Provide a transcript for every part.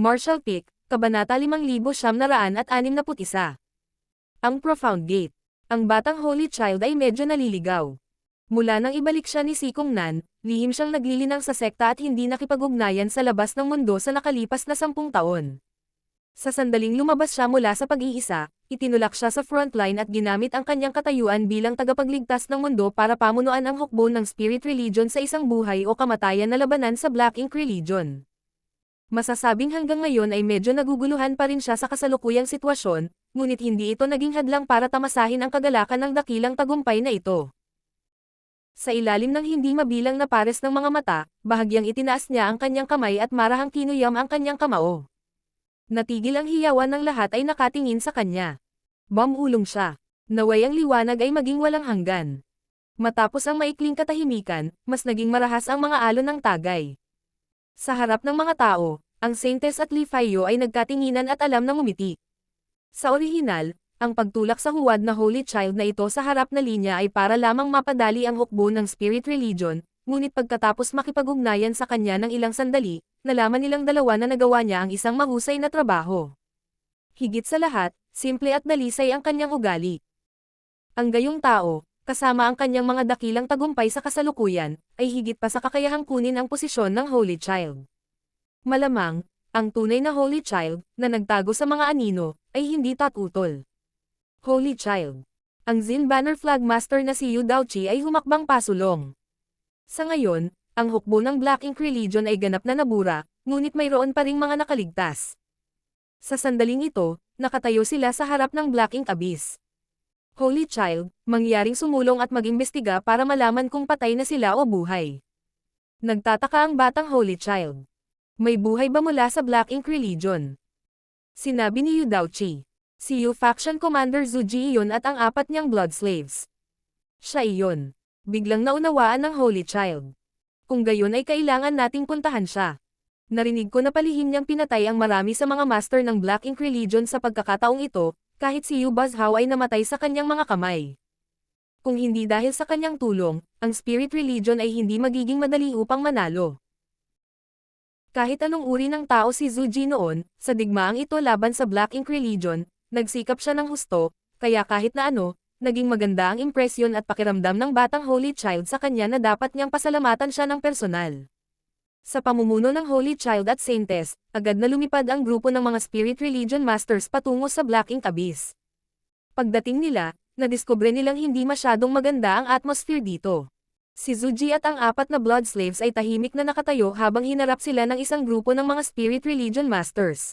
Marshall Peak, Kabanata 5961. Ang Profound Gate. Ang batang Holy Child ay medyo naliligaw. Mula nang ibalik siya ni Sikong Nan, lihim siyang naglilinang sa sekta at hindi nakipag-ugnayan sa labas ng mundo sa nakalipas na 10 taon. Sa sandaling lumabas siya mula sa pag-iisa, itinulak siya sa frontline at ginamit ang kanyang katayuan bilang tagapagligtas ng mundo para pamunuan ang hukbo ng Spirit Religion sa isang buhay o kamatayan na labanan sa Black Ink Religion. Masasabing hanggang ngayon ay medyo naguguluhan pa rin siya sa kasalukuyang sitwasyon, ngunit hindi ito naging hadlang para tamasahin ang kagalakan ng dakilang tagumpay na ito. Sa ilalim ng hindi mabilang na pares ng mga mata, bahagyang itinaas niya ang kanyang kamay at marahang kinuyam ang kanyang kamao. Natigil ang hiyawan ng lahat ay nakatingin sa kanya. Bumulong siya. Naway ang liwanag ay maging walang hanggan. Matapos ang maikling katahimikan, mas naging marahas ang mga alon ng tagay. Sa harap ng mga tao, ang Saintess at Li Faiyo ay nagkatinginan at alam na ngumiti. Sa orihinal, ang pagtulak sa huwad na Holy Child na ito sa harap na linya ay para lamang mapadali ang hukbo ng Spirit Religion, ngunit pagkatapos makipag-ugnayan sa kanya ng ilang sandali, nalaman nilang dalawa na nagawa niya ang isang mahusay na trabaho. Higit sa lahat, simple at dalisay ang kanyang ugali. Ang gayong tao, kasama ang kanyang mga dakilang tagumpay sa kasalukuyan, ay higit pa sa kakayahang kunin ang posisyon ng Holy Child. Malamang, ang tunay na Holy Child, na nagtago sa mga anino, ay hindi tatutol. Holy Child. Ang Xin Banner Flag Master na si Yu Daochi ay humakbang pasulong. Sa ngayon, ang hukbo ng Black Ink Religion ay ganap na nabura, ngunit mayroon pa ring mga nakaligtas. Sa sandaling ito, nakatayo sila sa harap ng Black Ink Abyss. Holy Child, mangyaring sumulong at mag-imbestiga para malaman kung patay na sila o buhay. Nagtataka ang batang Holy Child. May buhay ba mula sa Black Ink Religion? Sinabi ni Yu Daochi. Si Yu Faction Commander Zhu Ji iyon at ang 4 niyang Blood Slaves. Siya iyon. Biglang naunawaan ng Holy Child. Kung gayon ay kailangan nating puntahan siya. Narinig ko na palihim niyang pinatay ang marami sa mga master ng Black Ink Religion sa pagkakataong ito, kahit si Yu Bazhao ay namatay sa kanyang mga kamay. Kung hindi dahil sa kanyang tulong, ang Spirit Religion ay hindi magiging madali upang manalo. Kahit anong uri ng tao si Zhu Ji noon, sa digmaang ito laban sa Black Ink Religion, nagsikap siya ng husto, kaya kahit na ano, naging maganda ang impresyon at pakiramdam ng batang Holy Child sa kanya na dapat niyang pasalamatan siya ng personal. Sa pamumuno ng Holy Child at Saintess, agad na lumipad ang grupo ng mga Spirit Religion Masters patungo sa Black Ink Abyss. Pagdating nila, nadiskubre nilang hindi masyadong maganda ang atmosphere dito. Si Zhu Ji at ang 4 na Blood Slaves ay tahimik na nakatayo habang hinarap sila ng isang grupo ng mga Spirit Religion Masters.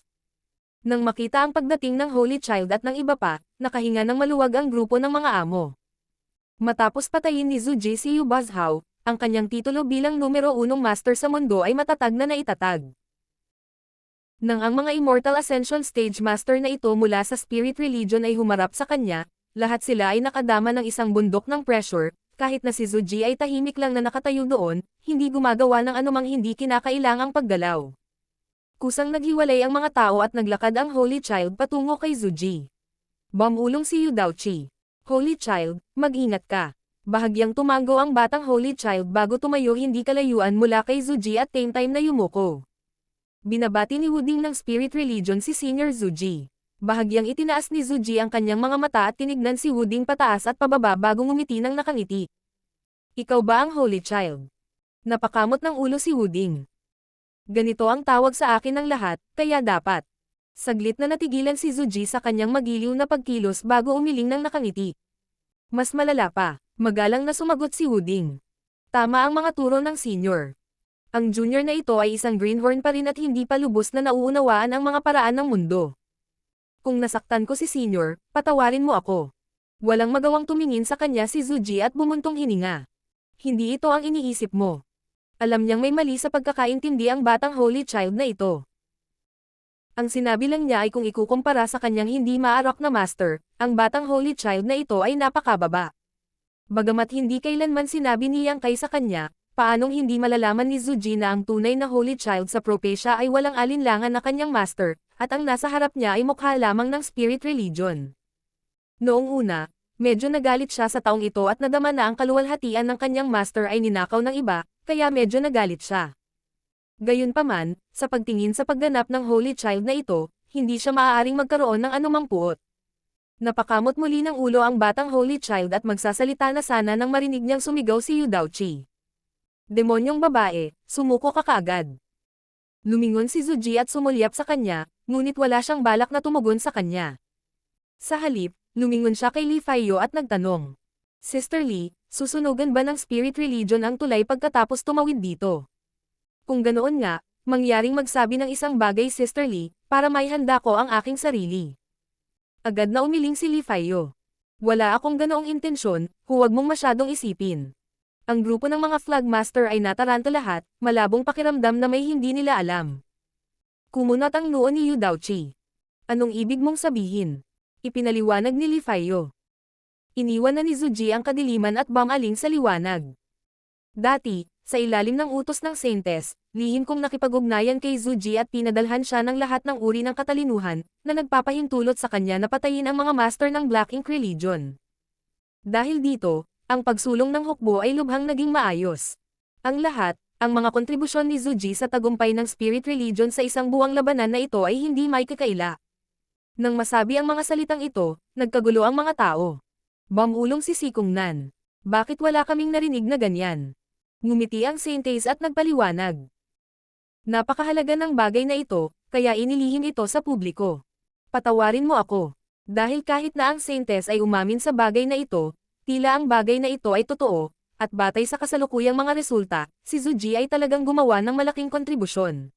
Nang makita ang pagdating ng Holy Child at ng iba pa, nakahinga ng maluwag ang grupo ng mga amo. Matapos patayin ni Zhu Ji si Yu Bazhao, ang kanyang titulo bilang numero 1 master sa mundo ay matatag na naitatag. Nang ang mga Immortal Ascension Stage Master na ito mula sa Spirit Religion ay humarap sa kanya, lahat sila ay nakadama ng isang bundok ng pressure, kahit na si Zhu Ji ay tahimik lang na nakatayo doon, hindi gumagawa ng anumang hindi kinakailangang paggalaw. Kusang naghiwalay ang mga tao at naglakad ang Holy Child patungo kay Zhu Ji. Bumulong si Yu Daochi. Holy Child, mag-ingat ka. Bahagyang tumango ang batang Holy Child bago tumayo hindi kalayuan mula kay Zhu Ji at same time na yumuko. Binabati ni Wuding ng Spirit Religion si Senior Zhu Ji. Bahagyang itinaas ni Zhu Ji ang kanyang mga mata at tinignan si Wuding pataas at pababa bago ngumiti ng nakangiti. Ikaw ba ang Holy Child? Napakamot ng ulo si Wuding. Ganito ang tawag sa akin ng lahat, kaya dapat. Saglit na natigilan si Zhu Ji sa kanyang magiliw na pagkilos bago umiling ng nakangiti. Mas malala pa, magalang na sumagot si Wuding. Tama ang mga turo ng senior. Ang junior na ito ay isang greenhorn pa rin at hindi pa lubos na nauunawaan ang mga paraan ng mundo. Kung nasaktan ko si senior, patawarin mo ako. Walang magawang tumingin sa kanya si Zhu Ji at bumuntong hininga. Hindi ito ang iniisip mo. Alam niyang may mali sa pagkakaintindi ang batang Holy Child na ito. Ang sinabi lang niya ay kung ikukumpara sa kanyang hindi maarok na master, ang batang Holy Child na ito ay napakababa. Bagamat hindi kailanman sinabi ni Yang Kai sa kanya, paanong hindi malalaman ni Zhu Ji na ang tunay na Holy Child sa propesya ay walang alinlangan na kanyang master, at ang nasa harap niya ay mukha lamang ng Spirit Religion. Noong una, medyo nagalit siya sa taong ito at nadama na ang kaluwalhatian ng kanyang master ay ninakaw ng iba, kaya medyo nagalit siya. Gayunpaman, sa pagtingin sa pagganap ng Holy Child na ito, hindi siya maaaring magkaroon ng anumang puot. Napakamot muli ng ulo ang batang Holy Child at magsasalita na sana nang marinig niyang sumigaw si Yu Daoqi. Demonyong babae, sumuko ka kaagad. Lumingon si Zuji at sumulyap sa kanya, ngunit wala siyang balak na tumugon sa kanya. Sa halip, lumingon siya kay Li Faiyo at nagtanong. Sister Li, susunugan ba ng spirit religion ang tulay pagkatapos tumawid dito? Kung ganoon nga, mangyaring magsabi ng isang bagay Sister Li, para maihanda ko ang aking sarili. Agad na umiling si Li Faiyo. Wala akong ganoong intensyon, huwag mong masyadong isipin. Ang grupo ng mga flagmaster ay nataranta lahat, malabong pakiramdam na may hindi nila alam. Kumunat ang noo ni Yu Daoqi. Anong ibig mong sabihin? Ipinaliwanag ni Li Faiyo. Iniwan na ni Zuji ang kadiliman at bumaling sa liwanag. Dati, sa ilalim ng utos ng Saintes, lihim kong nakipag-ugnayan kay Zuji at pinadalhan siya ng lahat ng uri ng katalinuhan, na nagpapahintulot sa kanya na patayin ang mga master ng Black Ink Religion. Dahil dito, ang pagsulong ng hukbo ay lubhang naging maayos. Ang lahat, ang mga kontribusyon ni Zuji sa tagumpay ng Spirit Religion sa isang buwang labanan na ito ay hindi may kakaila. Nang masabi ang mga salitang ito, nagkagulo ang mga tao. Bamulong si Sikong Nan. Bakit wala kaming narinig na ganyan? Ngumiti ang Saintes at nagpaliwanag. Napakahalaga ng bagay na ito, kaya inilihim ito sa publiko. Patawarin mo ako. Dahil kahit na ang Saintes ay umamin sa bagay na ito, tila ang bagay na ito ay totoo, at batay sa kasalukuyang mga resulta, si Zuji ay talagang gumawa ng malaking kontribusyon.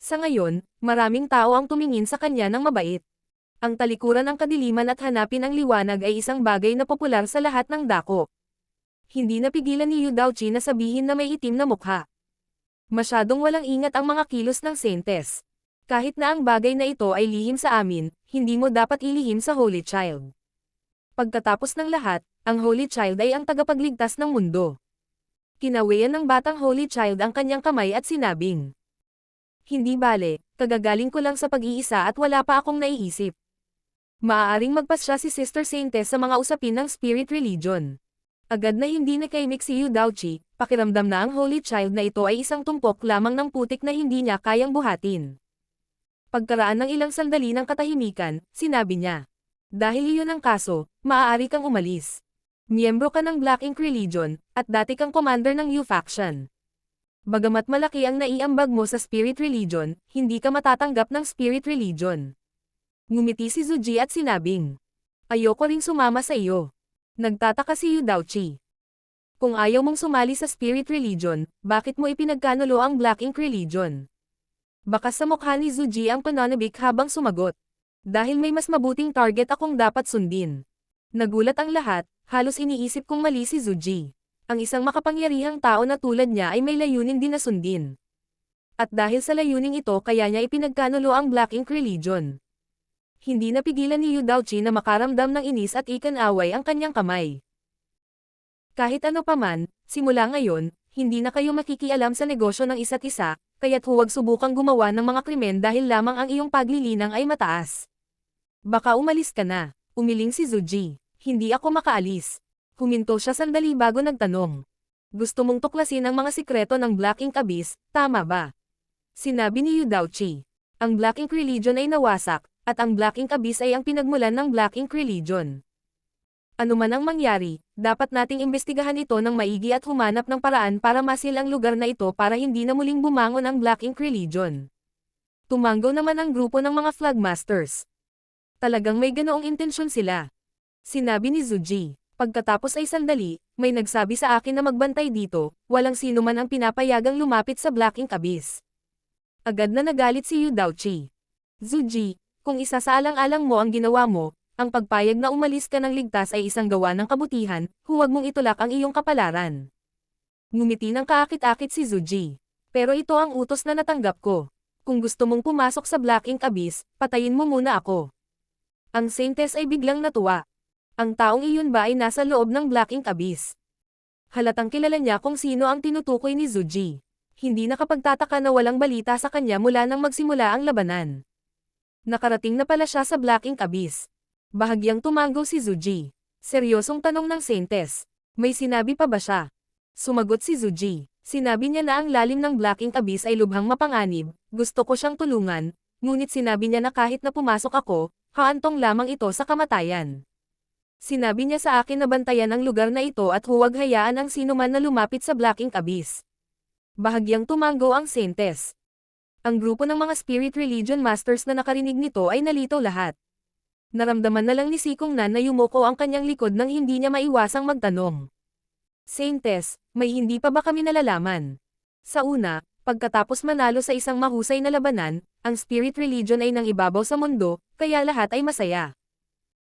Sa ngayon, maraming tao ang tumingin sa kanya ng mabait. Ang talikuran ng kadiliman at hanapin ang liwanag ay isang bagay na popular sa lahat ng dako. Hindi napigilan ni Yu Daoqi na sabihin na may itim na mukha. Masyadong walang ingat ang mga kilos ng Saintes. Kahit na ang bagay na ito ay lihim sa amin, hindi mo dapat ilihim sa Holy Child. Pagkatapos ng lahat, ang Holy Child ay ang tagapagligtas ng mundo. Kinawian ng batang Holy Child ang kanyang kamay at sinabing, hindi bale, kagagaling ko lang sa pag-iisa at wala pa akong naiisip. Maaaring magpasya si Sister Saintes sa mga usapin ng Spirit Religion. Agad na hindi nakaimik si Yu Daoqi, pakiramdam na ang Holy Child na ito ay isang tumpok lamang ng putik na hindi niya kayang buhatin. Pagkaraan ng ilang sandali ng katahimikan, sinabi niya, dahil iyon ang kaso, maaari kang umalis. Miyembro ka ng Black Ink Religion, at dati kang commander ng Yu Faction. Bagamat malaki ang naiambag mo sa Spirit Religion, hindi ka matatanggap ng Spirit Religion. Ngumiti si Zuji at sinabing, ayoko ring sumama sa iyo. Nagtataka si Yu Daoqi. Kung ayaw mong sumali sa Spirit Religion, bakit mo ipinagkanulo ang Black Ink Religion? Baka sa mukha ni Zuji ang pananabik habang sumagot. Dahil may mas mabuting target akong dapat sundin. Nagulat ang lahat, halos iniisip kong mali si Zuji. Ang isang makapangyarihang tao na tulad niya ay may layunin din na sundin. At dahil sa layuning ito kaya niya ipinagkanulo ang Black Ink Religion. Hindi napigilan ni Yu Daoqi na makaramdam ng inis at ikan-away ang kanyang kamay. Kahit ano paman, simula ngayon, hindi na kayo makikialam sa negosyo ng isa't isa, kaya't huwag subukang gumawa ng mga krimen dahil lamang ang iyong paglilinang ay mataas. Baka umalis ka na, umiling si Zuji. Hindi ako makaalis. Huminto siya sandali bago nagtanong. Gusto mong tuklasin ang mga sikreto ng Black Ink Abyss, tama ba? Sinabi ni Yu Daoqi. Ang Black Ink Religion ay nawasak, at ang Black Ink Abyss ay ang pinagmulan ng Black Ink Religion. Ano man ang mangyari, dapat nating imbestigahan ito ng maigi at humanap ng paraan para masil ang lugar na ito para hindi na muling bumangon ang Black Ink Religion. Tumanggo naman ang grupo ng mga Flagmasters. Talagang may ganoong intensyon sila. Sinabi ni Zuji. Pagkatapos ay sandali, may nagsabi sa akin na magbantay dito, walang sino man ang pinapayagang lumapit sa Black Ink Abyss. Agad na nagalit si Yu Daoqi. Zuji, kung isasaalang-alang mo ang ginawa mo, ang pagpayag na umalis ka ng ligtas ay isang gawa ng kabutihan, huwag mong itulak ang iyong kapalaran. Ngumiti ng kaakit-akit si Zuji. Pero ito ang utos na natanggap ko. Kung gusto mong pumasok sa Black Ink Abyss, patayin mo muna ako. Ang Saintes ay biglang natuwa. Ang taong iyon ba ay nasa loob ng Black Ink Abyss? Halatang kilala niya kung sino ang tinutukoy ni Zuji. Hindi nakapagtataka na walang balita sa kanya mula nang magsimula ang labanan. Nakarating na pala siya sa Black Ink Abyss. Bahagyang tumango si Zuji. Seryosong tanong ng Saintes. May sinabi pa ba siya? Sumagot si Zuji. Sinabi niya na ang lalim ng Black Ink Abyss ay lubhang mapanganib, gusto ko siyang tulungan, ngunit sinabi niya na kahit na pumasok ako, haantong lamang ito sa kamatayan. Sinabi niya sa akin na bantayan ang lugar na ito at huwag hayaan ang sinuman na lumapit sa Black Ink Abyss. Bahagyang tumango ang Saintes. Ang grupo ng mga Spirit Religion Masters na nakarinig nito ay nalito lahat. Naramdaman na lang ni Sikong Nan na yumuko ang kanyang likod nang hindi niya maiwasang magtanong. Saintes, may hindi pa ba kami nalalaman? Sa una, pagkatapos manalo sa isang mahusay na labanan, ang Spirit Religion ay nang ibabaw sa mundo, kaya lahat ay masaya.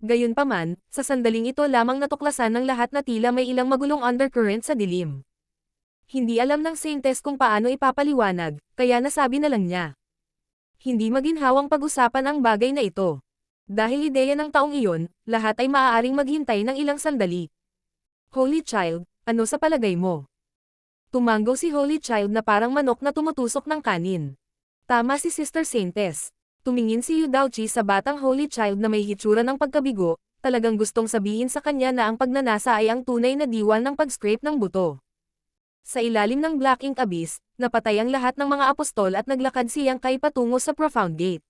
Gayunpaman, sa sandaling ito lamang natuklasan ng lahat na tila may ilang magulong undercurrent sa dilim. Hindi alam ng Saintes kung paano ipapaliwanag, kaya nasabi na lang niya. Hindi maginhawang pag-usapan ang bagay na ito. Dahil ideya ng taong iyon, lahat ay maaaring maghintay ng ilang sandali. Holy Child, ano sa palagay mo? Tumango si Holy Child na parang manok na tumutusok ng kanin. Tama si Sister Saintes. Tumingin si Yu Daochi sa batang Holy Child na may hitsura ng pagkabigo, talagang gustong sabihin sa kanya na ang pagnanasa ay ang tunay na diwan ng pag-scrape ng buto. Sa ilalim ng Black Ink Abyss, napatay ang lahat ng mga apostol at naglakad si Yang Kai patungo sa Profound Gate.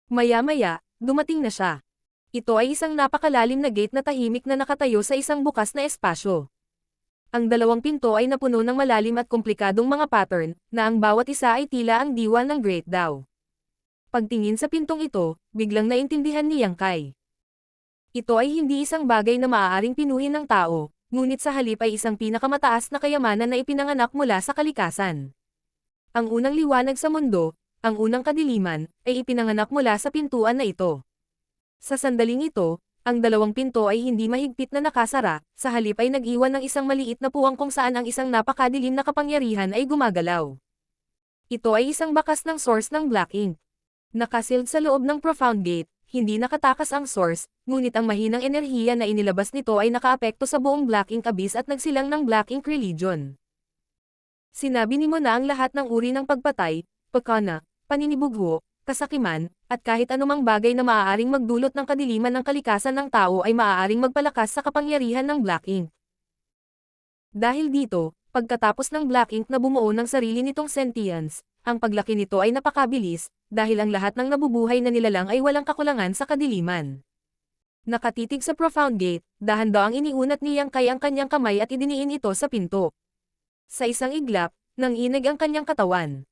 Maya-maya, dumating na siya. Ito ay isang napakalalim na gate na tahimik na nakatayo sa isang bukas na espasyo. Ang dalawang pinto ay napuno ng malalim at komplikadong mga pattern, na ang bawat isa ay tila ang diwan ng Great Dao. Pagtingin sa pintong ito, biglang naintindihan ni Yang Kai. Ito ay hindi isang bagay na maaaring pinuhin ng tao, ngunit sa halip ay isang pinakamataas na kayamanan na ipinanganak mula sa kalikasan. Ang unang liwanag sa mundo, ang unang kadiliman, ay ipinanganak mula sa pintuan na ito. Sa sandaling ito, ang dalawang pinto ay hindi mahigpit na nakasara, sa halip ay nag-iwan ng isang maliit na puwang kung saan ang isang napakadilim na kapangyarihan ay gumagalaw. Ito ay isang bakas ng source ng Black Ink. Nakasild sa loob ng Profound Gate, hindi nakatakas ang source, ngunit ang mahinang enerhiya na inilabas nito ay nakaapekto sa buong Black Ink Abyss at nagsilang ng Black Ink Religion. Sinabi ni mo na ang lahat ng uri ng pagpatay, pagkana, paninibugho, kasakiman, at kahit anumang bagay na maaaring magdulot ng kadiliman ng kalikasan ng tao ay maaaring magpalakas sa kapangyarihan ng Black Ink. Dahil dito, pagkatapos ng Black Ink na bumuo ng sarili nitong sentience, ang paglaki nito ay napakabilis, dahil ang lahat ng nabubuhay na nilalang ay walang kakulangan sa kadiliman. Nakatitig sa Profound Gate, dahan-daang iniunat ni Yang Kai ang kanyang kamay at idiniin ito sa pinto. Sa isang iglap, nanginig ang kanyang katawan.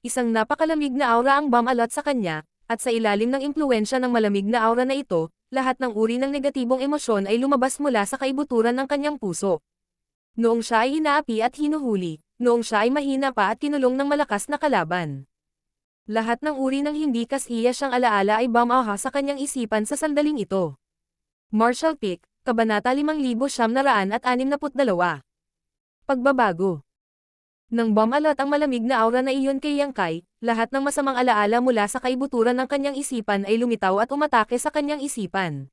Isang napakalamig na aura ang bumalot sa kanya, at sa ilalim ng impluwensya ng malamig na aura na ito, lahat ng uri ng negatibong emosyon ay lumabas mula sa kaibuturan ng kanyang puso. Noong siya ay inaapi at hinuhuli, noong siya ay mahina pa at kinulong ng malakas na kalaban. Lahat ng uri ng hindi kasiya siyang alaala ay bumaha sa kanyang isipan sa sandaling ito. Martial Peak, Kabanata 5962. Pagbabago. Nang bumalot ang malamig na aura na iyon kay Yang Kai, lahat ng masamang alaala mula sa kaibuturan ng kanyang isipan ay lumitaw at umatake sa kanyang isipan.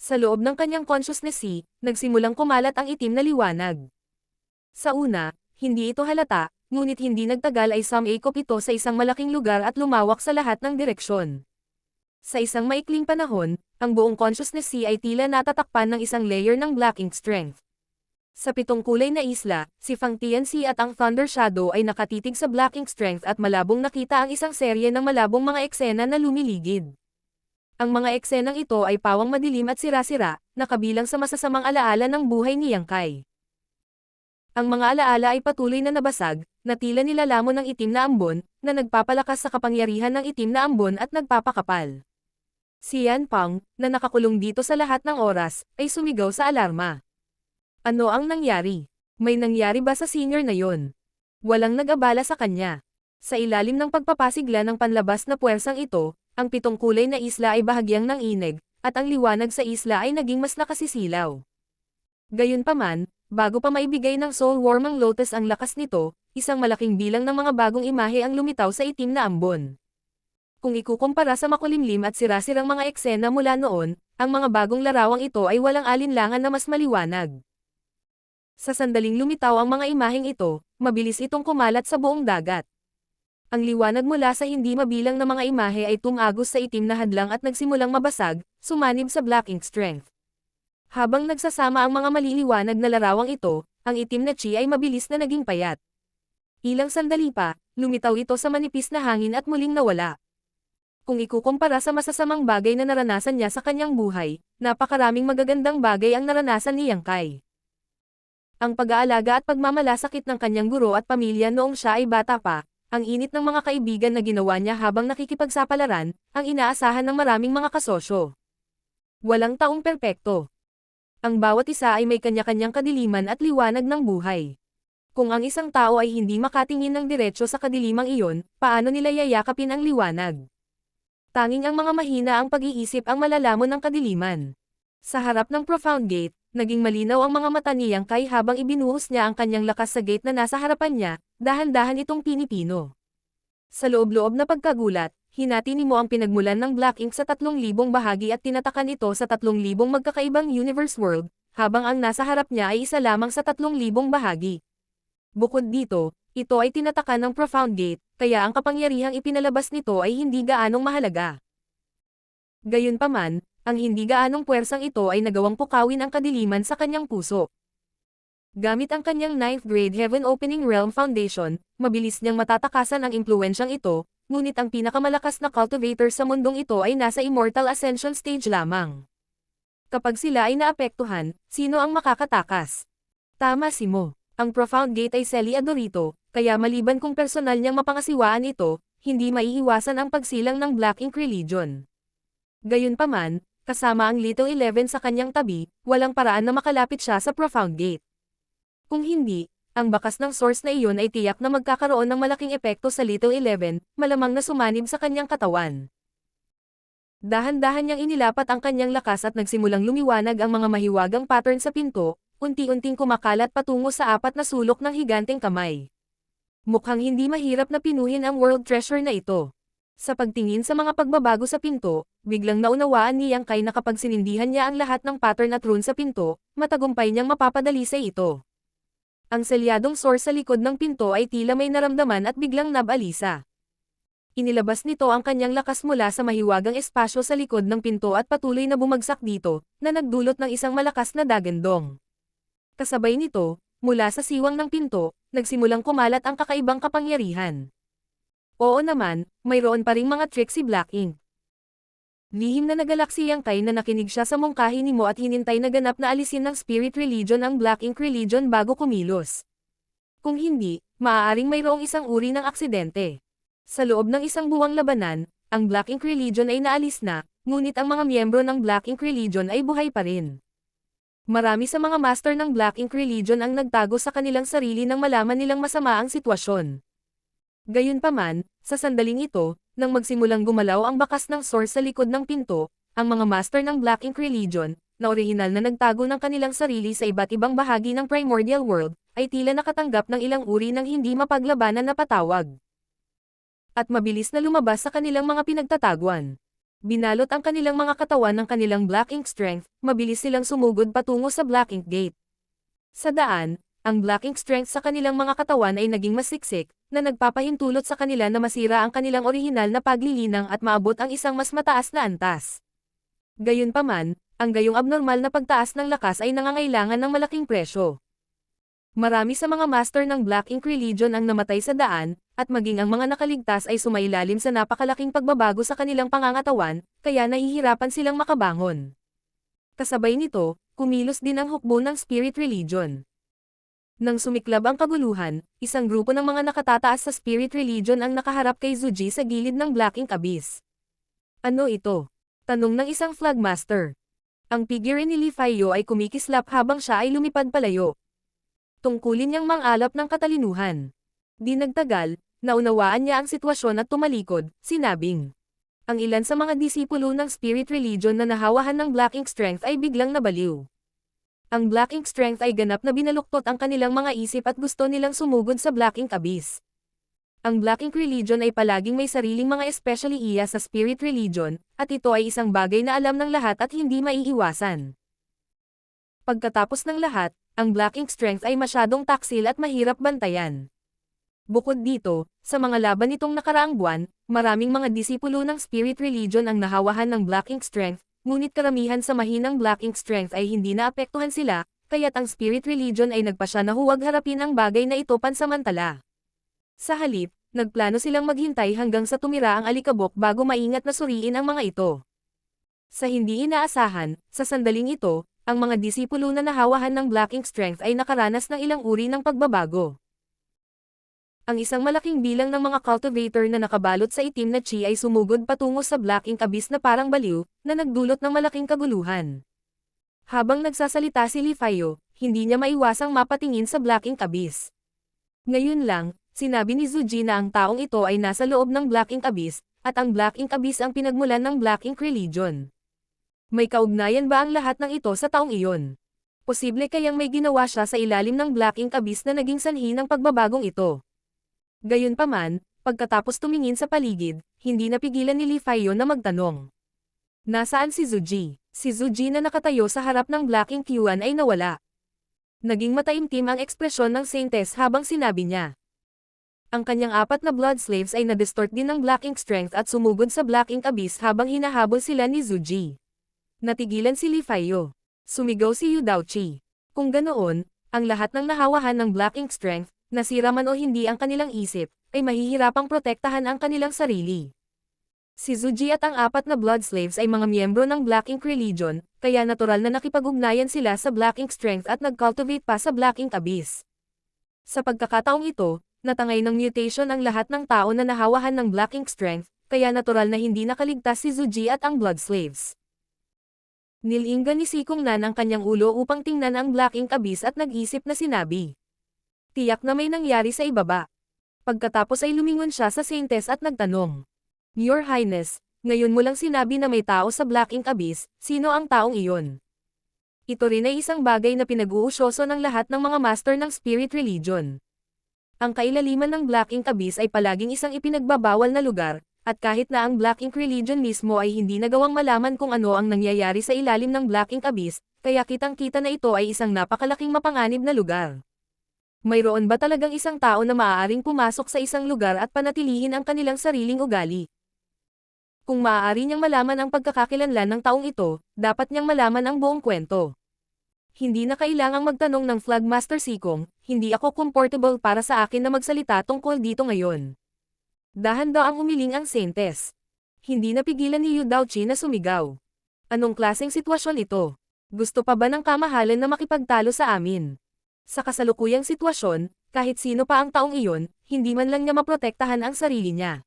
Sa loob ng kanyang consciousness nagsimulang kumalat ang itim na liwanag. Sa una, hindi ito halata, ngunit hindi nagtagal ay sumakop ito sa isang malaking lugar at lumawak sa lahat ng direksyon. Sa isang maikling panahon, ang buong consciousness ay tila natatakpan ng isang layer ng Black Ink Strength. Sa 7 kulay na isla, si Fang Tianxi at ang Thunder Shadow ay nakatitig sa Black Ink Strength at malabong nakita ang isang serye ng malabong mga eksena na lumiligid. Ang mga eksenang ito ay pawang madilim at sira-sira, na kabilang sa masasamang alaala ng buhay ni Yang Kai. Ang mga alaala ay patuloy na nabasag, na tila nilalamon ng itim na ambon, na nagpapalakas sa kapangyarihan ng itim na ambon at nagpapakapal. Si Yan Pang, na nakakulong dito sa lahat ng oras, ay sumigaw sa alarma. Ano ang nangyari? May nangyari ba sa senior na yon? Walang nag-abala sa kanya. Sa ilalim ng pagpapasigla ng panlabas na puwersang ito, ang 7 kulay na isla ay bahagyang nanginig, at ang liwanag sa isla ay naging mas nakasisilaw. Gayunpaman, bago pa maibigay ng Soul Warmang Lotus ang lakas nito, isang malaking bilang ng mga bagong imahe ang lumitaw sa itim na ambon. Kung ikukumpara sa makulimlim at sirasirang mga eksena mula noon, ang mga bagong larawang ito ay walang alinlangan na mas maliwanag. Sa sandaling lumitaw ang mga imaheng ito, mabilis itong kumalat sa buong dagat. Ang liwanag mula sa hindi mabilang na mga imahe ay tumagos sa itim na hadlang at nagsimulang mabasag, sumanib sa Black Ink Strength. Habang nagsasama ang mga maliliwanag na larawang ito, ang itim na chi ay mabilis na naging payat. Ilang sandali pa, lumitaw ito sa manipis na hangin at muling nawala. Kung ikukumpara sa masasamang bagay na naranasan niya sa kanyang buhay, napakaraming magagandang bagay ang naranasan ni Yang Kai. Ang pag-aalaga at pagmamalasakit ng kanyang guro at pamilya noong siya ay bata pa, ang init ng mga kaibigan na ginawa niya habang nakikipagsapalaran, ang inaasahan ng maraming mga kasosyo. Walang taong perpekto. Ang bawat isa ay may kanya-kanyang kadiliman at liwanag ng buhay. Kung ang isang tao ay hindi makatingin ng diretso sa kadilimang iyon, paano nila yayakapin ang liwanag? Tanging ang mga mahina ang pag-iisip ang malalamon ng kadiliman. Sa harap ng profound gate, naging malinaw ang mga mata ni Yang Kai habang ibinuhos niya ang kanyang lakas sa gate na nasa harapan niya, dahan-dahan itong pinipino. Sa loob-loob na pagkagulat, hinati ni Mo ang pinagmulan ng Black Ink sa 3,000 bahagi at tinatakan ito sa 3,000 magkakaibang universe world, habang ang nasa harap niya ay isa lamang sa 3,000 bahagi. Bukod dito, ito ay tinatakan ng profound gate, kaya ang kapangyarihang ipinalabas nito ay hindi gaanong mahalaga. Gayunpaman, ang hindi gaanong puwersang ito ay nagawang pukawin ang kadiliman sa kanyang puso. Gamit ang kanyang 9th grade Heaven Opening Realm Foundation, mabilis niyang matatakasan ang impluensyang ito, ngunit ang pinakamalakas na cultivator sa mundong ito ay nasa Immortal Ascension stage lamang. Kapag sila ay naapektuhan, sino ang makakatakas? Tama si Mo. Ang profound gate ay Celi Adorito, kaya maliban kung personal niyang mapangasiwaan ito, hindi maiiwasan ang pagsilang ng Black Ink Religion. Gayunpaman, kasama ang Little 11 sa kanyang tabi, walang paraan na makalapit siya sa profound gate. Kung hindi, ang bakas ng source na iyon ay tiyak na magkakaroon ng malaking epekto sa Little 11, malamang na sumanib sa kanyang katawan. Dahan-dahan niyang inilapat ang kanyang lakas at nagsimulang lumiwanag ang mga mahiwagang pattern sa pinto, unti-unting kumakalat patungo sa 4 na sulok ng higanteng kamay. Mukhang hindi mahirap na pinuhin ang world treasure na ito. Sa pagtingin sa mga pagbabago sa pinto, biglang naunawaan ni Yang Kai na kapag sinindihan niya ang lahat ng pattern at rune sa pinto, matagumpay niyang mapapadalisay ito. Ang selyadong source sa likod ng pinto ay tila may naramdaman at biglang nabalisa. Inilabas nito ang kanyang lakas mula sa mahiwagang espasyo sa likod ng pinto at patuloy na bumagsak dito, na nagdulot ng isang malakas na dagandong. Kasabay nito, mula sa siwang ng pinto, nagsimulang kumalat ang kakaibang kapangyarihan. Oo naman, mayroon pa ring mga trick si Black Ink. Lihim na nagalak si Yang Kai na nakinig siya sa mungkahi ni Mo at hinintay na ganap na alisin ng Spirit Religion ang Black Ink Religion bago kumilos. Kung hindi, maaaring mayroong isang uri ng aksidente. Sa loob ng isang buwang labanan, ang Black Ink Religion ay naalis na, ngunit ang mga miyembro ng Black Ink Religion ay buhay pa rin. Marami sa mga master ng Black Ink Religion ang nagtago sa kanilang sarili nang malaman nilang masama ang sitwasyon. Gayunpaman, sa sandaling ito, nang magsimulang gumalaw ang bakas ng source sa likod ng pinto, ang mga master ng Black Ink Religion, na orihinal na nagtago ng kanilang sarili sa iba't ibang bahagi ng Primordial World, ay tila nakatanggap ng ilang uri ng hindi mapaglabanan na patawag. At mabilis na lumabas sa kanilang mga pinagtataguan. Binalot ang kanilang mga katawan ng kanilang Black Ink Strength, mabilis silang sumugod patungo sa Black Ink Gate. Sa daan, ang Black Ink Strength sa kanilang mga katawan ay naging masiksik, na nagpapahintulot sa kanila na masira ang kanilang orihinal na paglilinang at maabot ang isang mas mataas na antas. Gayunpaman, ang gayong abnormal na pagtaas ng lakas ay nangangailangan ng malaking presyo. Marami sa mga master ng Black Ink Religion ang namatay sa daan, at maging ang mga nakaligtas ay sumailalim sa napakalaking pagbabago sa kanilang pangangatawan, kaya nahihirapan silang makabangon. Kasabay nito, kumilos din ang hukbo ng Spirit Religion. Nang sumiklab ang kaguluhan, isang grupo ng mga nakatataas sa Spirit Religion ang nakaharap kay Zuji sa gilid ng Black Ink Abyss. Ano ito? Tanong ng isang Flagmaster. Ang figure ni Li Faiyo ay kumikislap habang siya ay lumipad palayo. Tungkulin niyang mangalap ng katalinuhan. Di nagtagal, naunawaan niya ang sitwasyon at tumalikod, sinabing. Ang ilan sa mga disipulo ng Spirit Religion na nahawahan ng Black Ink Strength ay biglang nabaliw. Ang Black Ink Strength ay ganap na binaluktot ang kanilang mga isip at gusto nilang sumugod sa Black Ink Abyss. Ang Black Ink Religion ay palaging may sariling mga especially iya sa Spirit Religion, at ito ay isang bagay na alam ng lahat at hindi maiiwasan. Pagkatapos ng lahat, ang Black Ink Strength ay masyadong taksil at mahirap bantayan. Bukod dito, sa mga laban nitong nakaraang buwan, maraming mga disipulo ng Spirit Religion ang nahawahan ng Black Ink Strength, ngunit karamihan sa mahinang Black Ink Strength ay hindi naapektuhan sila, kaya't ang Spirit Religion ay nagpasya na huwag harapin ang bagay na ito pansamantala. Sa halip, nagplano silang maghintay hanggang sa tumira ang alikabok bago maingat na suriin ang mga ito. Sa hindi inaasahan, sa sandaling ito, ang mga disipulo na nahawahan ng Black Ink Strength ay nakaranas ng ilang uri ng pagbabago. Ang isang malaking bilang ng mga cultivator na nakabalot sa itim na chi ay sumugod patungo sa Black Ink Abyss na parang baliw, na nagdulot ng malaking kaguluhan. Habang nagsasalita si Li Faiyo, hindi niya maiwasang mapatingin sa Black Ink Abyss. Ngayon lang, sinabi ni Zuji na ang taong ito ay nasa loob ng Black Ink Abyss, at ang Black Ink Abyss ang pinagmulan ng Black Ink Religion. May kaugnayan ba ang lahat ng ito sa taong iyon? Posible kayang may ginawa siya sa ilalim ng Black Ink Abyss na naging sanhi ng pagbabagong ito. Gayunpaman, pagkatapos tumingin sa paligid, hindi napigilan ni Li Faiyo na magtanong. Nasaan si Zuji? Si Zuji na nakatayo sa harap ng Black Ink Yuan ay nawala. Naging mataimtim ang ekspresyon ng Saintess habang sinabi niya. Ang kanyang 4 na blood slaves ay na-distort din ng Black Ink Strength at sumugod sa Black Ink Abyss habang hinahabol sila ni Zuji. Natigilan si Li Faiyo. Sumigaw si Yu Daoqi. Kung ganoon, ang lahat ng nahawahan ng Black Ink Strength, nasira man o hindi ang kanilang isip, ay mahihirapang protektahan ang kanilang sarili. Si Zuji at ang 4 na blood slaves ay mga miyembro ng Black Ink Religion, kaya natural na nakipag-ugnayan sila sa Black Ink Strength at nag-cultivate pa sa Black Ink Abyss. Sa pagkakataong ito, natangay ng mutation ang lahat ng tao na nahawahan ng Black Ink Strength, kaya natural na hindi nakaligtas si Zuji at ang blood slaves. Nilinggan ni Sikong Nan ang kanyang ulo upang tingnan ang Black Ink Abyss at nag-isip na sinabi. Tiyak na may nangyari sa ibaba. Pagkatapos ay lumingon siya sa Saintess at nagtanong. Your Highness, ngayon mo lang sinabi na may tao sa Black Ink Abyss, sino ang taong iyon? Ito rin ay isang bagay na pinag-uusyoso ng lahat ng mga master ng Spirit Religion. Ang kailaliman ng Black Ink Abyss ay palaging isang ipinagbabawal na lugar, at kahit na ang Black Ink Religion mismo ay hindi nagawang malaman kung ano ang nangyayari sa ilalim ng Black Ink Abyss, kaya kitang-kita na ito ay isang napakalaking mapanganib na lugar. Mayroon ba talagang isang tao na maaaring pumasok sa isang lugar at panatilihin ang kanilang sariling ugali? Kung maaari niyang malaman ang pagkakakilanlan ng taong ito, dapat niyang malaman ang buong kwento. Hindi na kailangang magtanong ng Flagmaster Sikong, hindi ako comfortable para sa akin na magsalita tungkol dito ngayon. Dahan-daang umiling ang Saintess. Hindi napigilan ni Yu Daoqi na sumigaw. Anong klaseng sitwasyon ito? Gusto pa ba ng kamahalan na makipagtalo sa amin? Sa kasalukuyang sitwasyon, kahit sino pa ang taong iyon, hindi man lang niya maprotektahan ang sarili niya.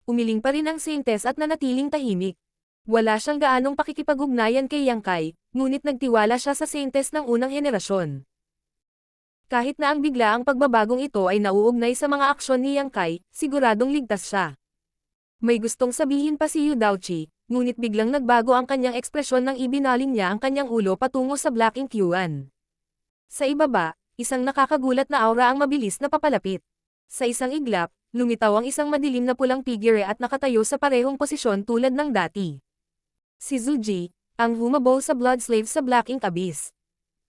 Umiling pa rin ang Saintess at nanatiling tahimik. Wala siyang gaanong pakikipag-ugnayan kay Yang Kai, ngunit nagtiwala siya sa Saintess ng unang henerasyon. Kahit na ang biglaang pagbabagong ito ay nauugnay sa mga aksyon ni Yang Kai, siguradong ligtas siya. May gustong sabihin pa si Yu Daoqi, ngunit biglang nagbago ang kanyang ekspresyon nang ibinaling niya ang kanyang ulo patungo sa Black Ink Yuan. Sa ibaba, isang nakakagulat na aura ang mabilis na papalapit. Sa isang iglap, lumitaw ang isang madilim na pulang figure at nakatayo sa parehong posisyon tulad ng dati. Si Zuji, ang humabol sa blood slave sa Black Ink Abyss.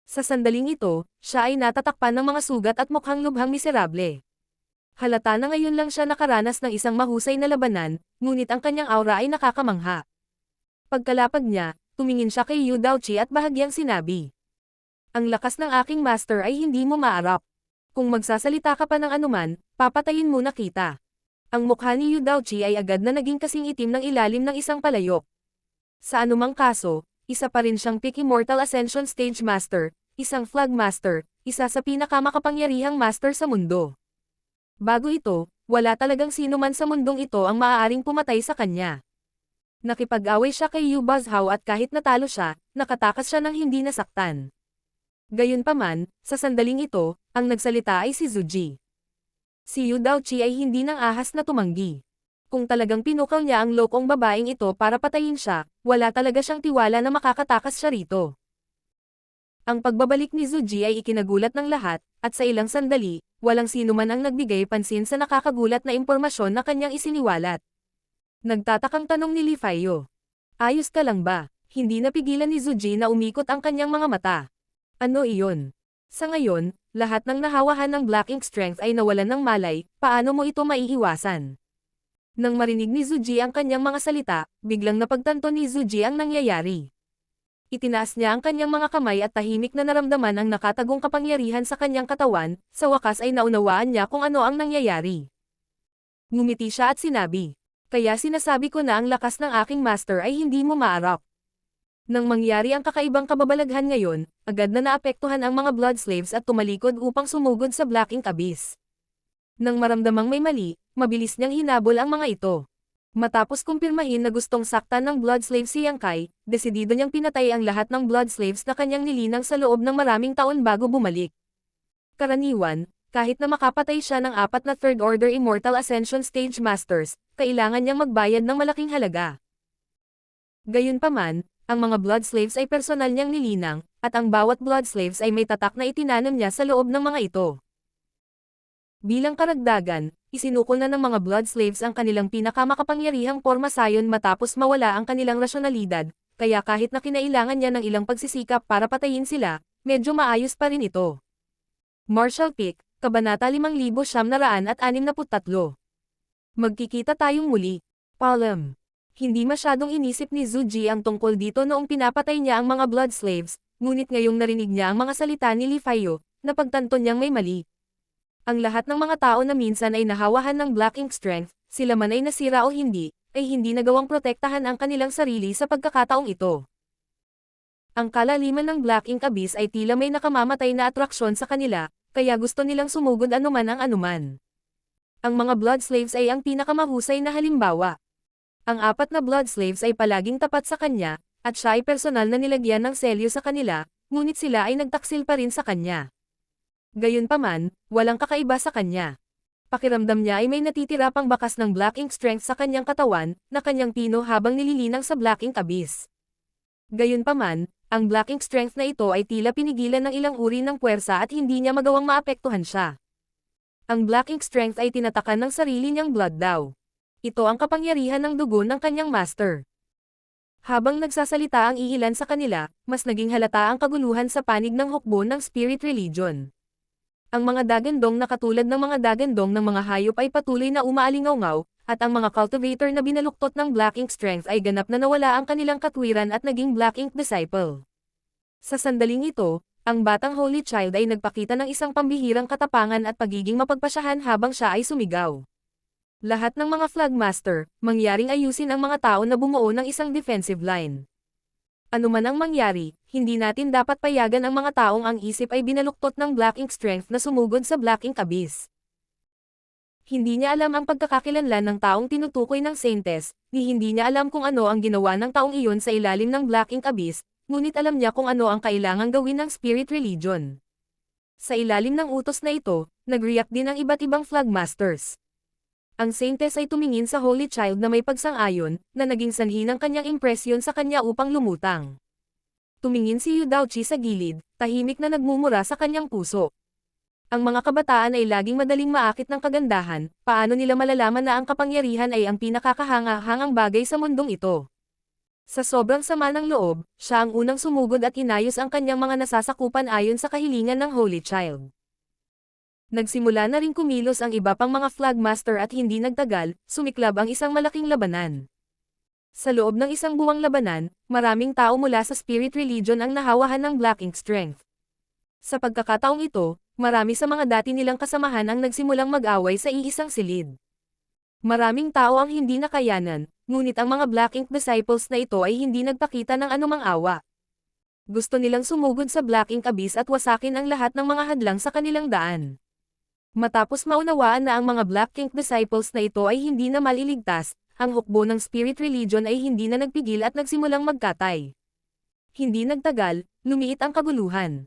Sa sandaling ito, siya ay natatakpan ng mga sugat at mukhang lubhang miserable. Halata na ngayon lang siya nakaranas ng isang mahusay na labanan, ngunit ang kanyang aura ay nakakamangha. Pagkalapag niya, tumingin siya kay Yu Daoqi at bahagyang sinabi. Ang lakas ng aking master ay hindi mo maarap. Kung magsasalita ka pa ng anuman, papatayin mo na kita. Ang mukha ni Yu Daoqi ay agad na naging kasing itim ng ilalim ng isang palayok. Sa anumang kaso, isa pa rin siyang Peak Immortal Ascension Stage Master, isang Flag Master, isa sa pinakamakapangyarihang master sa mundo. Bago ito, wala talagang sino man sa mundong ito ang maaaring pumatay sa kanya. Nakipag-away siya kay Yu Buzzhao at kahit natalo siya, nakatakas siya ng hindi nasaktan. Gayunpaman, sa sandaling ito, ang nagsalita ay si Zuji. Si Yu Daoqi ay hindi nang ahas na tumanggi. Kung talagang pinukaw niya ang lokong babaeng ito para patayin siya, wala talaga siyang tiwala na makakatakas siya rito. Ang pagbabalik ni Zuji ay ikinagulat ng lahat, at sa ilang sandali, walang sino man ang nagbigay pansin sa nakakagulat na impormasyon na kanyang isiniwalat. Nagtatakang tanong ni Li Faiyo. Ayos ka lang ba? Hindi napigilan ni Zuji na umikot ang kanyang mga mata. Ano iyon? Sa ngayon, lahat ng nahawahan ng Black Ink Strength ay nawalan ng malay, paano mo ito maiiwasan? Nang marinig ni Zuji ang kanyang mga salita, biglang napagtanto ni Zuji ang nangyayari. Itinaas niya ang kanyang mga kamay at tahimik na naramdaman ang nakatagong kapangyarihan sa kanyang katawan, sa wakas ay naunawaan niya kung ano ang nangyayari. Ngumiti siya at sinabi, "Kaya sinasabi ko na ang lakas ng aking master ay hindi mo maarap." Nang mangyari ang kakaibang kababalaghan ngayon, agad na naapektuhan ang mga blood slaves at tumalikod upang sumugod sa Black Ink Abyss. Nang maramdamang may mali, mabilis niyang hinabol ang mga ito. Matapos kumpirmahin na gustong saktan ng blood slave si Yang Kai, desidido niyang pinatay ang lahat ng blood slaves na kanyang nilinang sa loob ng maraming taon bago bumalik. Karaniwan, kahit na makapatay siya ng 4 na Third Order Immortal Ascension Stage Masters, kailangan niyang magbayad ng malaking halaga. Gayunpaman, ang mga blood slaves ay personal niyang nilinang, at ang bawat blood slaves ay may tatak na itinanam niya sa loob ng mga ito. Bilang karagdagan, isinukol na ng mga blood slaves ang kanilang pinakamakapangyarihang porma sayon matapos mawala ang kanilang rasyonalidad, kaya kahit na kinailangan niya ng ilang pagsisikap para patayin sila, medyo maayos pa rin ito. Martial Peak, Kabanata 5963. Magkikita tayong muli. Paalam. Hindi masyadong inisip ni Zuji ang tungkol dito noong pinapatay niya ang mga blood slaves, ngunit ngayong narinig niya ang mga salita ni Li Faiyo, napagtanto niyang may mali. Ang lahat ng mga tao na minsan ay nahawahan ng Black Ink Strength, sila man ay nasira o hindi, ay hindi nagawang protektahan ang kanilang sarili sa pagkakataong ito. Ang kalaliman ng Black Ink Abyss ay tila may nakamamatay na atraksyon sa kanila, kaya gusto nilang sumugod anuman ang anuman. Ang mga blood slaves ay ang pinakamahusay na halimbawa. Ang 4 na blood slaves ay palaging tapat sa kanya, at siya ay personal na nilagyan ng selyo sa kanila, ngunit sila ay nagtaksil pa rin sa kanya. Gayunpaman, walang kakaiba sa kanya. Pakiramdam niya ay may natitira pang bakas ng Black Ink Strength sa kanyang katawan, na kanyang pino habang nililinang sa Black Ink Abyss. Gayunpaman, ang Black Ink Strength na ito ay tila pinigilan ng ilang uri ng puwersa at hindi niya magawang maapektuhan siya. Ang Black Ink Strength ay tinatakan ng sarili niyang blood daw. Ito ang kapangyarihan ng dugo ng kanyang master. Habang nagsasalita ang iilan sa kanila, mas naging halata ang kaguluhan sa panig ng hukbo ng Spirit Religion. Ang mga dagandong na katulad ng mga dagandong ng mga hayop ay patuloy na umaalingaw-ngaw, at ang mga cultivator na binaluktot ng Black Ink Strength ay ganap na nawala ang kanilang katwiran at naging Black Ink Disciple. Sa sandaling ito, ang batang Holy Child ay nagpakita ng isang pambihirang katapangan at pagiging mapagpasyahan habang siya ay sumigaw. Lahat ng mga Flagmaster, mangyaring ayusin ang mga tao na bumuo ng isang defensive line. Ano man ang mangyari, hindi natin dapat payagan ang mga taong ang isip ay binaluktot ng Black Ink Strength na sumugod sa Black Ink Abyss. Hindi niya alam ang pagkakakilanlan ng taong tinutukoy ng Saintes, ni hindi niya alam kung ano ang ginawa ng taong iyon sa ilalim ng Black Ink Abyss, ngunit alam niya kung ano ang kailangang gawin ng Spirit Religion. Sa ilalim ng utos na ito, nag-react din ang iba't ibang Flagmasters. Ang Saintes ay tumingin sa Holy Child na may pagsang-ayon, na naging sanhi ng kanyang impresyon sa kanya upang lumutang. Tumingin si Yu Daochi sa gilid, tahimik na nagmumura sa kanyang puso. Ang mga kabataan ay laging madaling maakit ng kagandahan, paano nila malalaman na ang kapangyarihan ay ang pinakakahanga-hangang bagay sa mundong ito. Sa sobrang sama ng loob, siya ang unang sumugod at inayos ang kanyang mga nasasakupan ayon sa kahilingan ng Holy Child. Nagsimula na rin kumilos ang iba pang mga Flagmaster at hindi nagtagal, sumiklab ang isang malaking labanan. Sa loob ng isang buwang labanan, maraming tao mula sa Spirit Religion ang nahawahan ng Black Ink Strength. Sa pagkakataong ito, marami sa mga dati nilang kasamahan ang nagsimulang mag-away sa iisang silid. Maraming tao ang hindi nakayanan, ngunit ang mga Black Ink Disciples na ito ay hindi nagpakita ng anumang awa. Gusto nilang sumugod sa Black Ink Abyss at wasakin ang lahat ng mga hadlang sa kanilang daan. Matapos maunawaan na ang mga Black Ink Disciples na ito ay hindi na maliligtas, ang hukbo ng Spirit Religion ay hindi na nagpigil at nagsimulang magkatay. Hindi nagtagal, lumiit ang kaguluhan.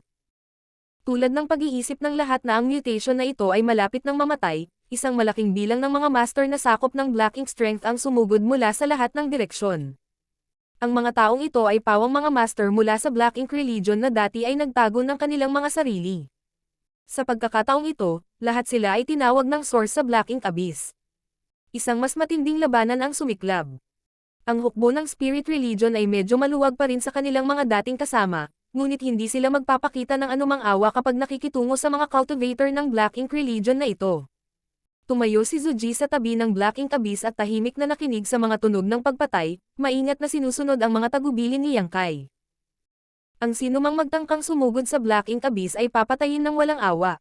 Tulad ng pag-iisip ng lahat na ang mutation na ito ay malapit ng mamatay, isang malaking bilang ng mga master na sakop ng Black Ink Strength ang sumugod mula sa lahat ng direksyon. Ang mga taong ito ay pawang mga master mula sa Black Ink Religion na dati ay nagtago ng kanilang mga sarili. Sa pagkakataong ito, lahat sila ay tinawag ng source sa Black Ink Abyss. Isang mas matinding labanan ang sumiklab. Ang hukbo ng Spirit Religion ay medyo maluwag pa rin sa kanilang mga dating kasama, ngunit hindi sila magpapakita ng anumang awa kapag nakikitungo sa mga cultivator ng Black Ink Religion na ito. Tumayo si Zuji sa tabi ng Black Ink Abyss at tahimik na nakinig sa mga tunog ng pagpatay, maingat na sinusunod ang mga tagubilin ni Yang Kai. Ang sinumang magtangkang sumugod sa Black Ink Abyss ay papatayin ng walang awa.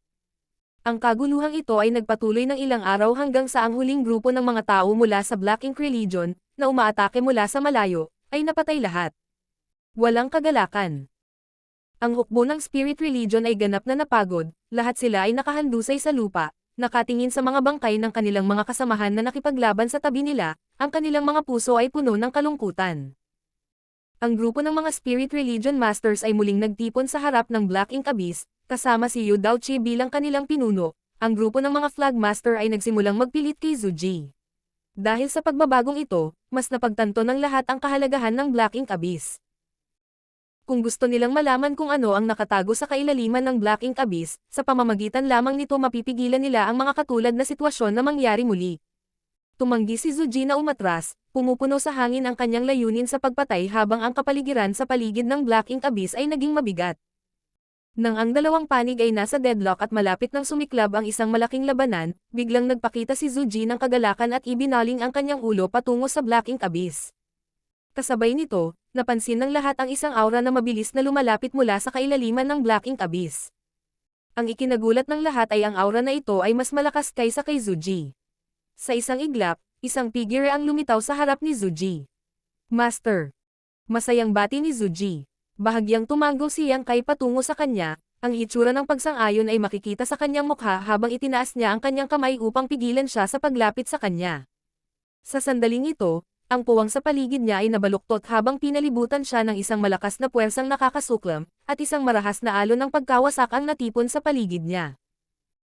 Ang kaguluhang ito ay nagpatuloy ng ilang araw hanggang sa ang huling grupo ng mga tao mula sa Black Ink Religion, na umaatake mula sa malayo, ay napatay lahat. Walang kagalakan. Ang hukbo ng Spirit Religion ay ganap na napagod, lahat sila ay nakahandusay sa lupa, nakatingin sa mga bangkay ng kanilang mga kasamahan na nakipaglaban sa tabi nila, ang kanilang mga puso ay puno ng kalungkutan. Ang grupo ng mga Spirit Religion Masters ay muling nagtipon sa harap ng Black Ink Abyss, kasama si Yu Daochi bilang kanilang pinuno. Ang grupo ng mga Flag Master ay nagsimulang magpilit kay Zuji. Dahil sa pagbabagong ito, mas napagtanto ng lahat ang kahalagahan ng Black Ink Abyss. Kung gusto nilang malaman kung ano ang nakatago sa kailaliman ng Black Ink Abyss, sa pamamagitan lamang nito mapipigilan nila ang mga katulad na sitwasyon na mangyari muli. Tumanggi si Zuji na umatras, pumupuno sa hangin ang kanyang layunin sa pagpatay habang ang kapaligiran sa paligid ng Black Ink Abyss ay naging mabigat. Nang ang dalawang panig ay nasa deadlock at malapit nang sumiklab ang isang malaking labanan, biglang nagpakita si Zuji ng kagalakan at ibinaling ang kanyang ulo patungo sa Black Ink Abyss. Kasabay nito, napansin ng lahat ang isang aura na mabilis na lumalapit mula sa kailaliman ng Black Ink Abyss. Ang ikinagulat ng lahat ay ang aura na ito ay mas malakas kaysa kay Zuji. Sa isang iglap, isang figure ang lumitaw sa harap ni Zuji. Master. Masayang bati ni Zuji. Bahagyang tumango si Yang Kai patungo sa kanya, ang hitsura ng pagsang-ayon ay makikita sa kanyang mukha habang itinaas niya ang kanyang kamay upang pigilan siya sa paglapit sa kanya. Sa sandaling ito, ang puwang sa paligid niya ay nabaluktot habang pinalibutan siya ng isang malakas na puwersang nakakasuklam, at isang marahas na alon ng pagkawasak ang natipon sa paligid niya.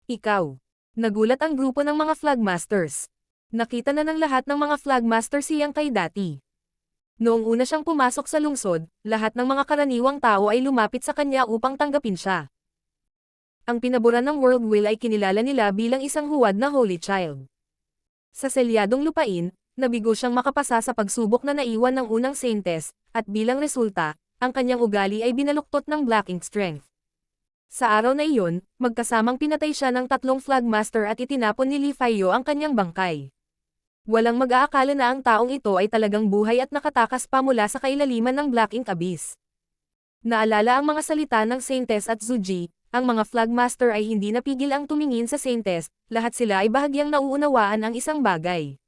Ikaw. Nagulat ang grupo ng mga Flag Masters. Nakita na ng lahat ng mga Flag Masters si Yang Kai dati. Noong una siyang pumasok sa lungsod, lahat ng mga karaniwang tao ay lumapit sa kanya upang tanggapin siya. Ang pinaboran ng World Will ay kinilala nila bilang isang huwad na Holy Child. Sa selyadong lupain, nabigo siyang makapasa sa pagsubok na naiwan ng unang Saintess, at bilang resulta, ang kanyang ugali ay binaluktot ng Black Ink Strength. Sa araw na iyon, magkasamang pinatay siya ng 3 Flag Master at itinapon ni Li Faiyo ang kanyang bangkay. Walang mag-aakala na ang taong ito ay talagang buhay at nakatakas pa mula sa kailaliman ng Black Ink Abyss. Naalala ang mga salita ng Saintess at Zuji, ang mga Flag Master ay hindi napigil ang tumingin sa Saintess, lahat sila ay bahagyang nauunawaan ang isang bagay.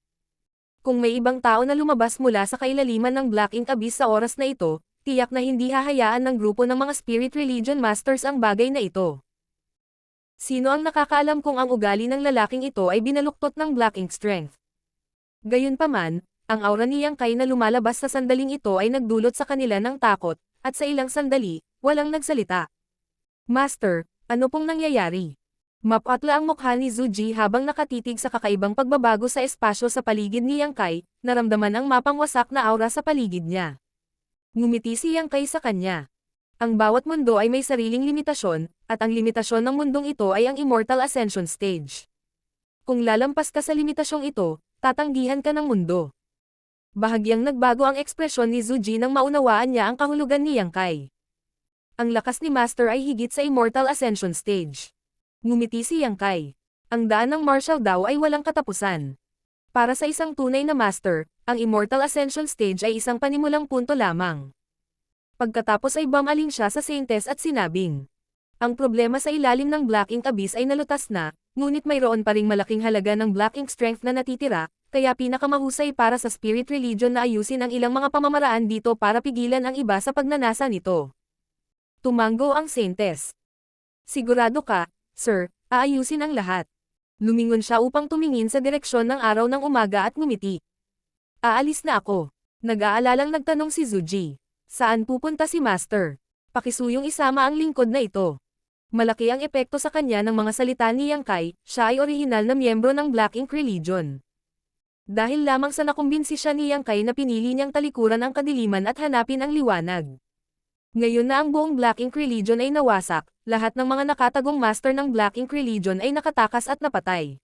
Kung may ibang tao na lumabas mula sa kailaliman ng Black Ink Abyss sa oras na ito, tiyak na hindi hahayaan ng grupo ng mga Spirit Religion Masters ang bagay na ito. Sino ang nakakaalam kung ang ugali ng lalaking ito ay binaluktot ng Black Ink Strength? Gayunpaman, ang aura ni Yang Kai na lumalabas sa sandaling ito ay nagdulot sa kanila ng takot, at sa ilang sandali, walang nagsalita. Master, ano pong nangyayari? Mapatla ang mukha ni Zuji habang nakatitig sa kakaibang pagbabago sa espasyo sa paligid ni Yang Kai, naramdaman ang mapangwasak na aura sa paligid niya. Ngumiti si Yang Kai sa kanya. Ang bawat mundo ay may sariling limitasyon, at ang limitasyon ng mundong ito ay ang Immortal Ascension Stage. Kung lalampas ka sa limitasyong ito, tatanggihan ka ng mundo. Bahagyang nagbago ang ekspresyon ni Zuji nang maunawaan niya ang kahulugan ni Yang Kai. Ang lakas ni Master ay higit sa Immortal Ascension Stage. Ngumiti si Yang Kai. Ang daan ng martial daw ay walang katapusan. Para sa isang tunay na Master, ang Immortal Ascension Stage ay isang panimulang punto lamang. Pagkatapos ay bumaling siya sa Saintess at sinabing, ang problema sa ilalim ng Black Ink Abyss ay nalutas na, ngunit mayroon pa ring malaking halaga ng Black Ink Strength na natitira, kaya pinakamahusay para sa Spirit Religion na ayusin ang ilang mga pamamaraan dito para pigilan ang iba sa pagnanasa nito. Tumango ang Saintess. Sigurado ka, Sir, aayusin ang lahat. Lumingon siya upang tumingin sa direksyon ng araw ng umaga at ngumiti. Aalis na ako. Nag-aalalang nagtanong si Zuji. Saan pupunta si Master? Pakisuyong isama ang lingkod na ito. Malaki ang epekto sa kanya ng mga salita ni Yang Kai, siya ay orihinal na miyembro ng Black Ink Religion. Dahil lamang sa nakumbinsi siya ni Yang Kai na pinili niyang talikuran ang kadiliman at hanapin ang liwanag. Ngayon na ang buong Black Ink Religion ay nawasak, lahat ng mga nakatagong master ng Black Ink Religion ay nakatakas at napatay.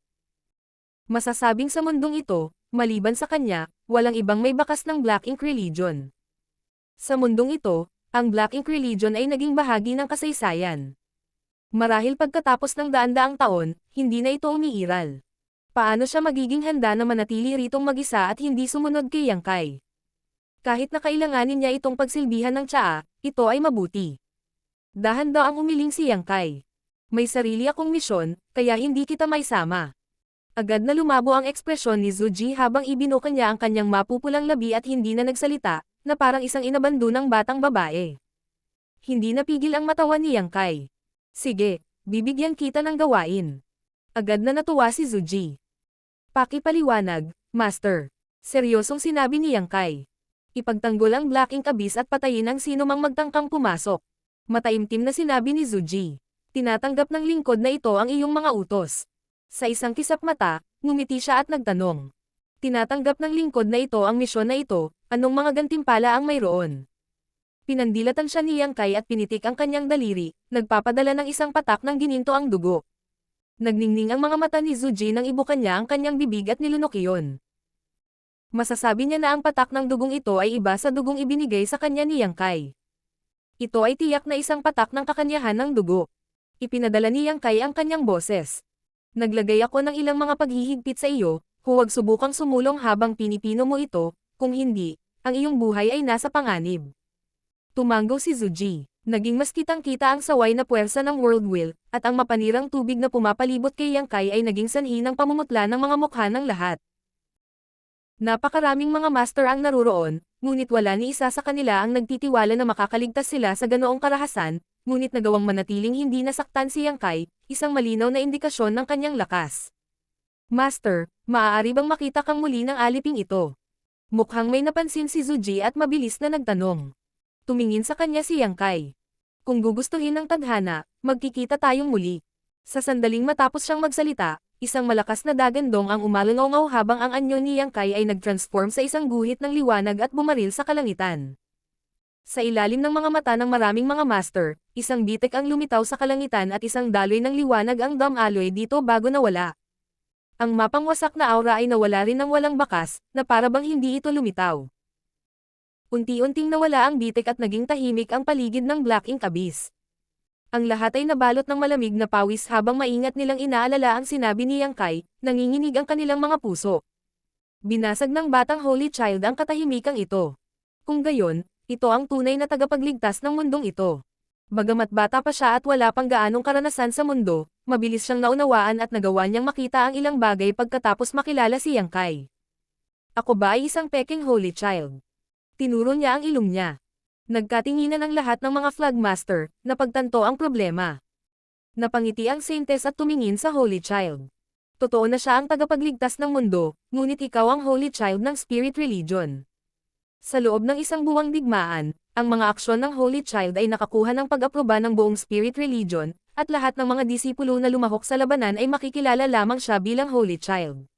Masasabing sa mundong ito, maliban sa kanya, walang ibang may bakas ng Black Ink Religion. Sa mundong ito, ang Black Ink Religion ay naging bahagi ng kasaysayan. Marahil pagkatapos ng daan-daang taon, hindi na ito umiiral. Paano siya magiging handa na manatili ritong mag-isa at hindi sumunod kay Yang Kai? Kahit na kailanganin niya itong pagsilbihan ng tsaa, ito ay mabuti. Dahan-daang umiling si Yang Kai. May sarili akong misyon, kaya hindi kita maisama. Agad na lumabo ang ekspresyon ni Zuji habang ibinuka niya ang kanyang mapupulang labi at hindi na nagsalita, na parang isang inabando ng batang babae. Hindi napigil ang matawa ni Yang Kai. Sige, bibigyan kita ng gawain. Agad na natuwa si Zuji. Pakipaliwanag, Master. Seryosong sinabi ni Yang Kai. Ipagtanggol ang Black Ink Abyss at patayin ang sino mang magtangkang pumasok. Mataimtim na sinabi ni Zuji. Tinatanggap ng lingkod na ito ang iyong mga utos. Sa isang kisap mata, ngumiti siya at nagtanong. Tinatanggap ng lingkod na ito ang misyon na ito, anong mga gantimpala ang mayroon? Pinandilatan siya ni Yang Kai at pinitik ang kanyang daliri, nagpapadala ng isang patak ng gininto ang dugo. Nagningning ang mga mata ni Zuji nang ibukan niya ang kanyang bibig at nilunok iyon. Masasabi niya na ang patak ng dugong ito ay iba sa dugong ibinigay sa kanya ni Yang Kai. Ito ay tiyak na isang patak ng kakanyahan ng dugo. Ipinadala ni Yang Kai ang kanyang boses. Naglagay ako ng ilang mga paghihigpit sa iyo, huwag subukang sumulong habang pinipino mo ito, kung hindi, ang iyong buhay ay nasa panganib. Tumanggo si Zuji. Naging mas kitang-kita ang saway na puwersa ng World Will, at ang mapanirang tubig na pumapalibot kay Yang Kai ay naging sanhi ng pamumutla ng mga mukha ng lahat. Napakaraming mga master ang naruroon, ngunit wala ni isa sa kanila ang nagtitiwala na makakaligtas sila sa ganoong karahasan, ngunit nagawang manatiling hindi nasaktan si Yang Kai, isang malinaw na indikasyon ng kanyang lakas. Master, maaari bang makita kang muli ng aliping ito? Mukhang may napansin si Zuji at mabilis na nagtanong. Tumingin sa kanya si Yang Kai. Kung gugustuhin ng tadhana, magkikita tayong muli. Sa sandaling matapos siyang magsalita, isang malakas na dagandong ang umalangaw habang ang anyo ni Yang Kai ay nag-transform sa isang guhit ng liwanag at bumaril sa kalangitan. Sa ilalim ng mga mata ng maraming mga master, isang bitek ang lumitaw sa kalangitan at isang daloy ng liwanag ang damaloy dito bago nawala. Ang mapangwasak na aura ay nawala rin ng walang bakas, na para bang hindi ito lumitaw. Unti-unting nawala ang bitek at naging tahimik ang paligid ng Black Ink Abyss. Ang lahat ay nabalot ng malamig na pawis habang maingat nilang inaalala ang sinabi ni Yang Kai, nanginginig ang kanilang mga puso. Binasag ng batang Holy Child ang katahimikang ito. Kung gayon, ito ang tunay na tagapagligtas ng mundong ito. Bagamat bata pa siya at wala pang gaanong karanasan sa mundo, mabilis siyang naunawaan at nagawa niyang makita ang ilang bagay pagkatapos makilala si Yang Kai. Ako ba ay isang peking Holy Child? Tinuro niya ang ilong niya. Nagkatinginan ang lahat ng mga Flagmaster, na pagtanto ang problema. Napangiti ang Saintess at tumingin sa Holy Child. Totoo na siya ang tagapagligtas ng mundo, ngunit ikaw ang Holy Child ng Spirit Religion. Sa loob ng isang buwang digmaan, ang mga aksyon ng Holy Child ay nakakuha ng pag-aproba ng buong Spirit Religion, at lahat ng mga disipulo na lumahok sa labanan ay makikilala lamang siya bilang Holy Child.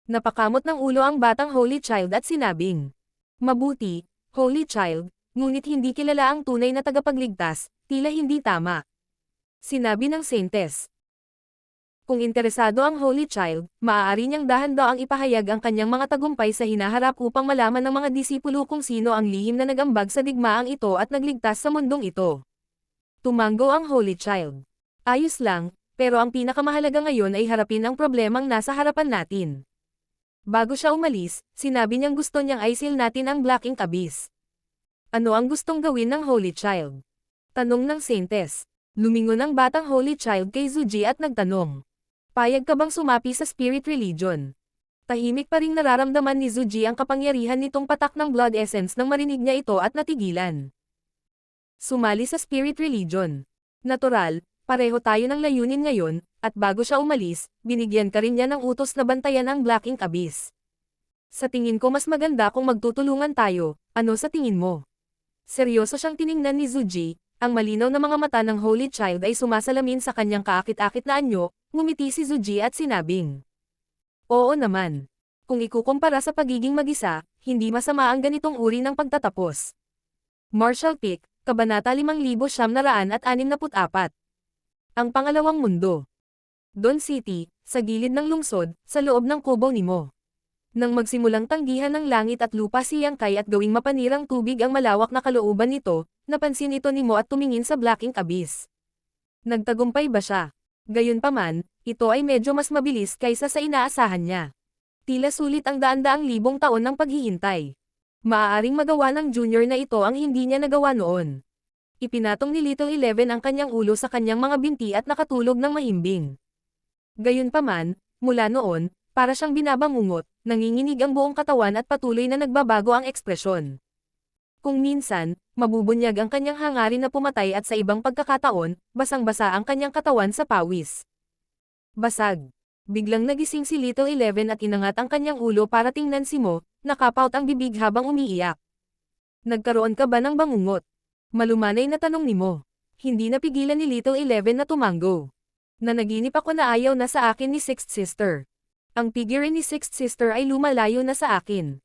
Napakamot ng ulo ang batang Holy Child at sinabing, "Mabuti, Holy Child, ngunit hindi kilala ang tunay na tagapagligtas, tila hindi tama." Sinabi ng Saintess. Kung interesado ang Holy Child, maaari niyang dahan-daang ipahayag ang kanyang mga tagumpay sa hinaharap upang malaman ng mga disipulo kung sino ang lihim na nagambag sa digmaang ito at nagligtas sa mundong ito. Tumanggo ang Holy Child. Ayos lang, pero ang pinakamahalaga ngayon ay harapin ang problemang nasa harapan natin. Bago siya umalis, sinabi niyang gusto niyang aisil natin ang Black Ink Abyss. Ano ang gustong gawin ng Holy Child? Tanong ng Saintess. Lumingon ang batang Holy Child kay Zuji at nagtanong. Payag ka bang sumapi sa Spirit Religion? Tahimik pa ring nararamdaman ni Zuji ang kapangyarihan nitong patak ng Blood Essence nang marinig niya ito at natigilan. Sumali sa Spirit Religion. Natural, pareho tayo ng layunin ngayon, at bago siya umalis, binigyan ka rin niya ng utos na bantayan ang Black Ink Abyss. Sa tingin ko mas maganda kung magtutulungan tayo, ano sa tingin mo? Seryoso siyang tiningnan ni Zuji, ang malinaw na mga mata ng Holy Child ay sumasalamin sa kanyang kaakit-akit na anyo, ngumiti si Zuji at sinabing. Oo naman. Kung ikukumpara sa pagiging mag-isa, hindi masama ang ganitong uri ng pagtatapos. Marshall Peak, Kabanata 5964. Ang pangalawang mundo. Dawn City, sa gilid ng lungsod, sa loob ng kubo ni Mo. Nang magsimulang tanggihan ng langit at lupa si Yang Kai at gawing mapanirang tubig ang malawak na kalooban nito, napansin ito ni Mo at tumingin sa Black Ink Abyss. Nagtagumpay ba siya? Gayunpaman, ito ay medyo mas mabilis kaysa sa inaasahan niya. Tila sulit ang daan-daang libong taon ng paghihintay. Maaaring magawa ng junior na ito ang hindi niya nagawa noon. Ipinatong ni Little Eleven ang kanyang ulo sa kanyang mga binti at nakatulog ng mahimbing. Gayunpaman, mula noon, para siyang binabangungot, nanginginig ang buong katawan at patuloy na nagbabago ang ekspresyon. Kung minsan, mabubunyag ang kanyang hangarin na pumatay at sa ibang pagkakataon, basang-basa ang kanyang katawan sa pawis. Basag. Biglang nagising si Little Eleven at inangat ang kanyang ulo para tingnan si Mo, nakapout ang bibig habang umiiyak. Nagkaroon ka ba ng bangungot? Malumanay na tanong ni Mo. Hindi napigilan ni Little Eleven na tumanggo. Nanaginip ako na ayaw na sa akin ni Sixth Sister. Ang figure ni Sixth Sister ay lumalayo na sa akin.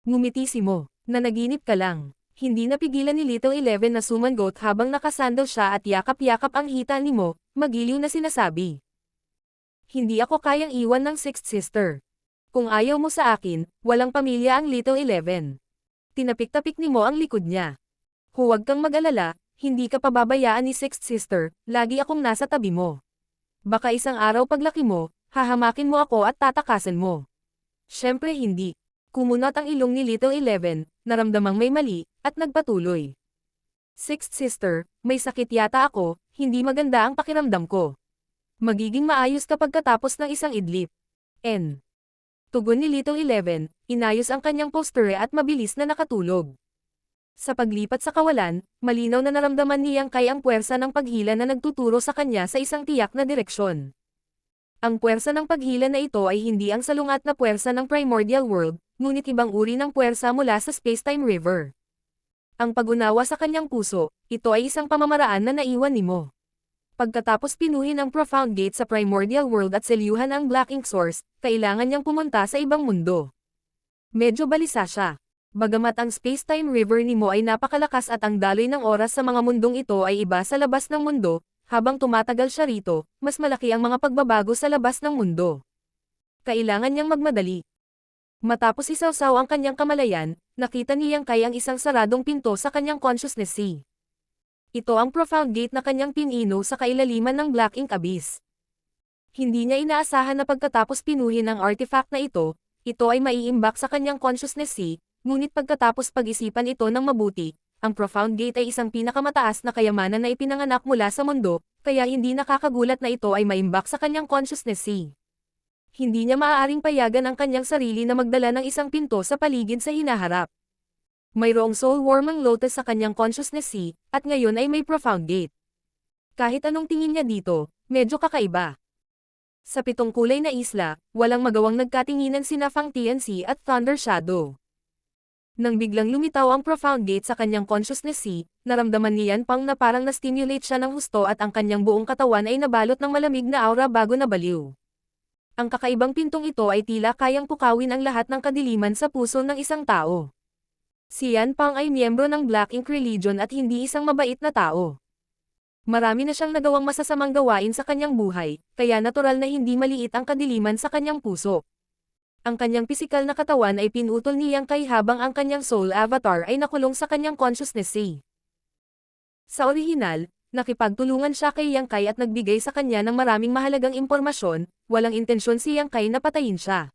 Ngumiti si Mo. Nanaginip ka lang. Hindi napigilan ni Little Eleven na sumangot habang nakasandal siya at yakap-yakap ang hita ni Mo, magiliw na sinasabi. Hindi ako kayang iwan ng Sixth Sister. Kung ayaw mo sa akin, walang pamilya ang Little Eleven. Tinapik-tapik ni Mo ang likod niya. Huwag kang mag-alala, hindi ka pababayaan ni Sixth Sister, lagi akong nasa tabi mo. Baka isang araw paglaki mo, hahamakin mo ako at tatakasan mo. Siyempre hindi. Kumunot ang ilong ni Little Eleven, naramdamang may mali, at nagpatuloy. Sixth Sister, may sakit yata ako, hindi maganda ang pakiramdam ko. Magiging maayos kapag katapos ng isang idlip. Tugon ni Little Eleven, inayos ang kanyang posture at mabilis na nakatulog. Sa paglipat sa kawalan, malinaw na naramdaman niyang kay ang puwersa ng paghila na nagtuturo sa kanya sa isang tiyak na direksyon. Ang puwersa ng paghila na ito ay hindi ang salungat na puwersa ng Primordial World, ngunit ibang uri ng puwersa mula sa Spacetime River. Ang pag-unawa sa kanyang puso, ito ay isang pamamaraan na naiwan ni Mo. Pagkatapos pinuhin ang Profound Gate sa Primordial World at selyuhan ang Black Ink Source, kailangan niyang pumunta sa ibang mundo. Medyo balisa siya. Bagamat ang Spacetime River ni Mo ay napakalakas at ang daloy ng oras sa mga mundong ito ay iba sa labas ng mundo, habang tumatagal siya rito, mas malaki ang mga pagbabago sa labas ng mundo. Kailangan niyang magmadali. Matapos isawsaw ang kanyang kamalayan, nakita niyang kay ang isang saradong pinto sa kanyang consciousness sea. Ito ang Profound Gate na kanyang pinino sa kailaliman ng Black Ink Abyss. Hindi niya inaasahan na pagkatapos pinuhin ang artifact na ito ay maiimbak sa kanyang consciousness sea. Ngunit pagkatapos pag-isipan ito ng mabuti, ang Profound Gate ay isang pinakamataas na kayamanan na ipinanganak mula sa mundo, kaya hindi nakakagulat na ito ay maimbak sa kanyang consciousness sea. Hindi niya maaaring payagan ang kanyang sarili na magdala ng isang pinto sa paligid sa hinaharap. Mayroong soul-warming lotus sa kanyang consciousness sea, at ngayon ay may Profound Gate. Kahit anong tingin niya dito, medyo kakaiba. Sa 7 kulay na isla, walang magawang nagkatinginan sina Fang Tianxi at Thunder Shadow. Nang biglang lumitaw ang Profound Gate sa kanyang consciousness sea, naramdaman ni Yan Pang na parang na-stimulate siya ng husto at ang kanyang buong katawan ay nabalot ng malamig na aura bago nabaliw. Ang kakaibang pintong ito ay tila kayang pukawin ang lahat ng kadiliman sa puso ng isang tao. Si Yan Pang ay miyembro ng Black Ink Religion at hindi isang mabait na tao. Marami na siyang nagawang masasamang gawain sa kanyang buhay, kaya natural na hindi maliit ang kadiliman sa kanyang puso. Ang kanyang pisikal na katawan ay pinutol niyang kay habang ang kanyang soul avatar ay nakulong sa kanyang consciousness sea. Sa orihinal, nakipagtulungan siya kay Yang Kai at nagbigay sa kanya ng maraming mahalagang impormasyon, walang intensyon si Yang Kai na patayin siya.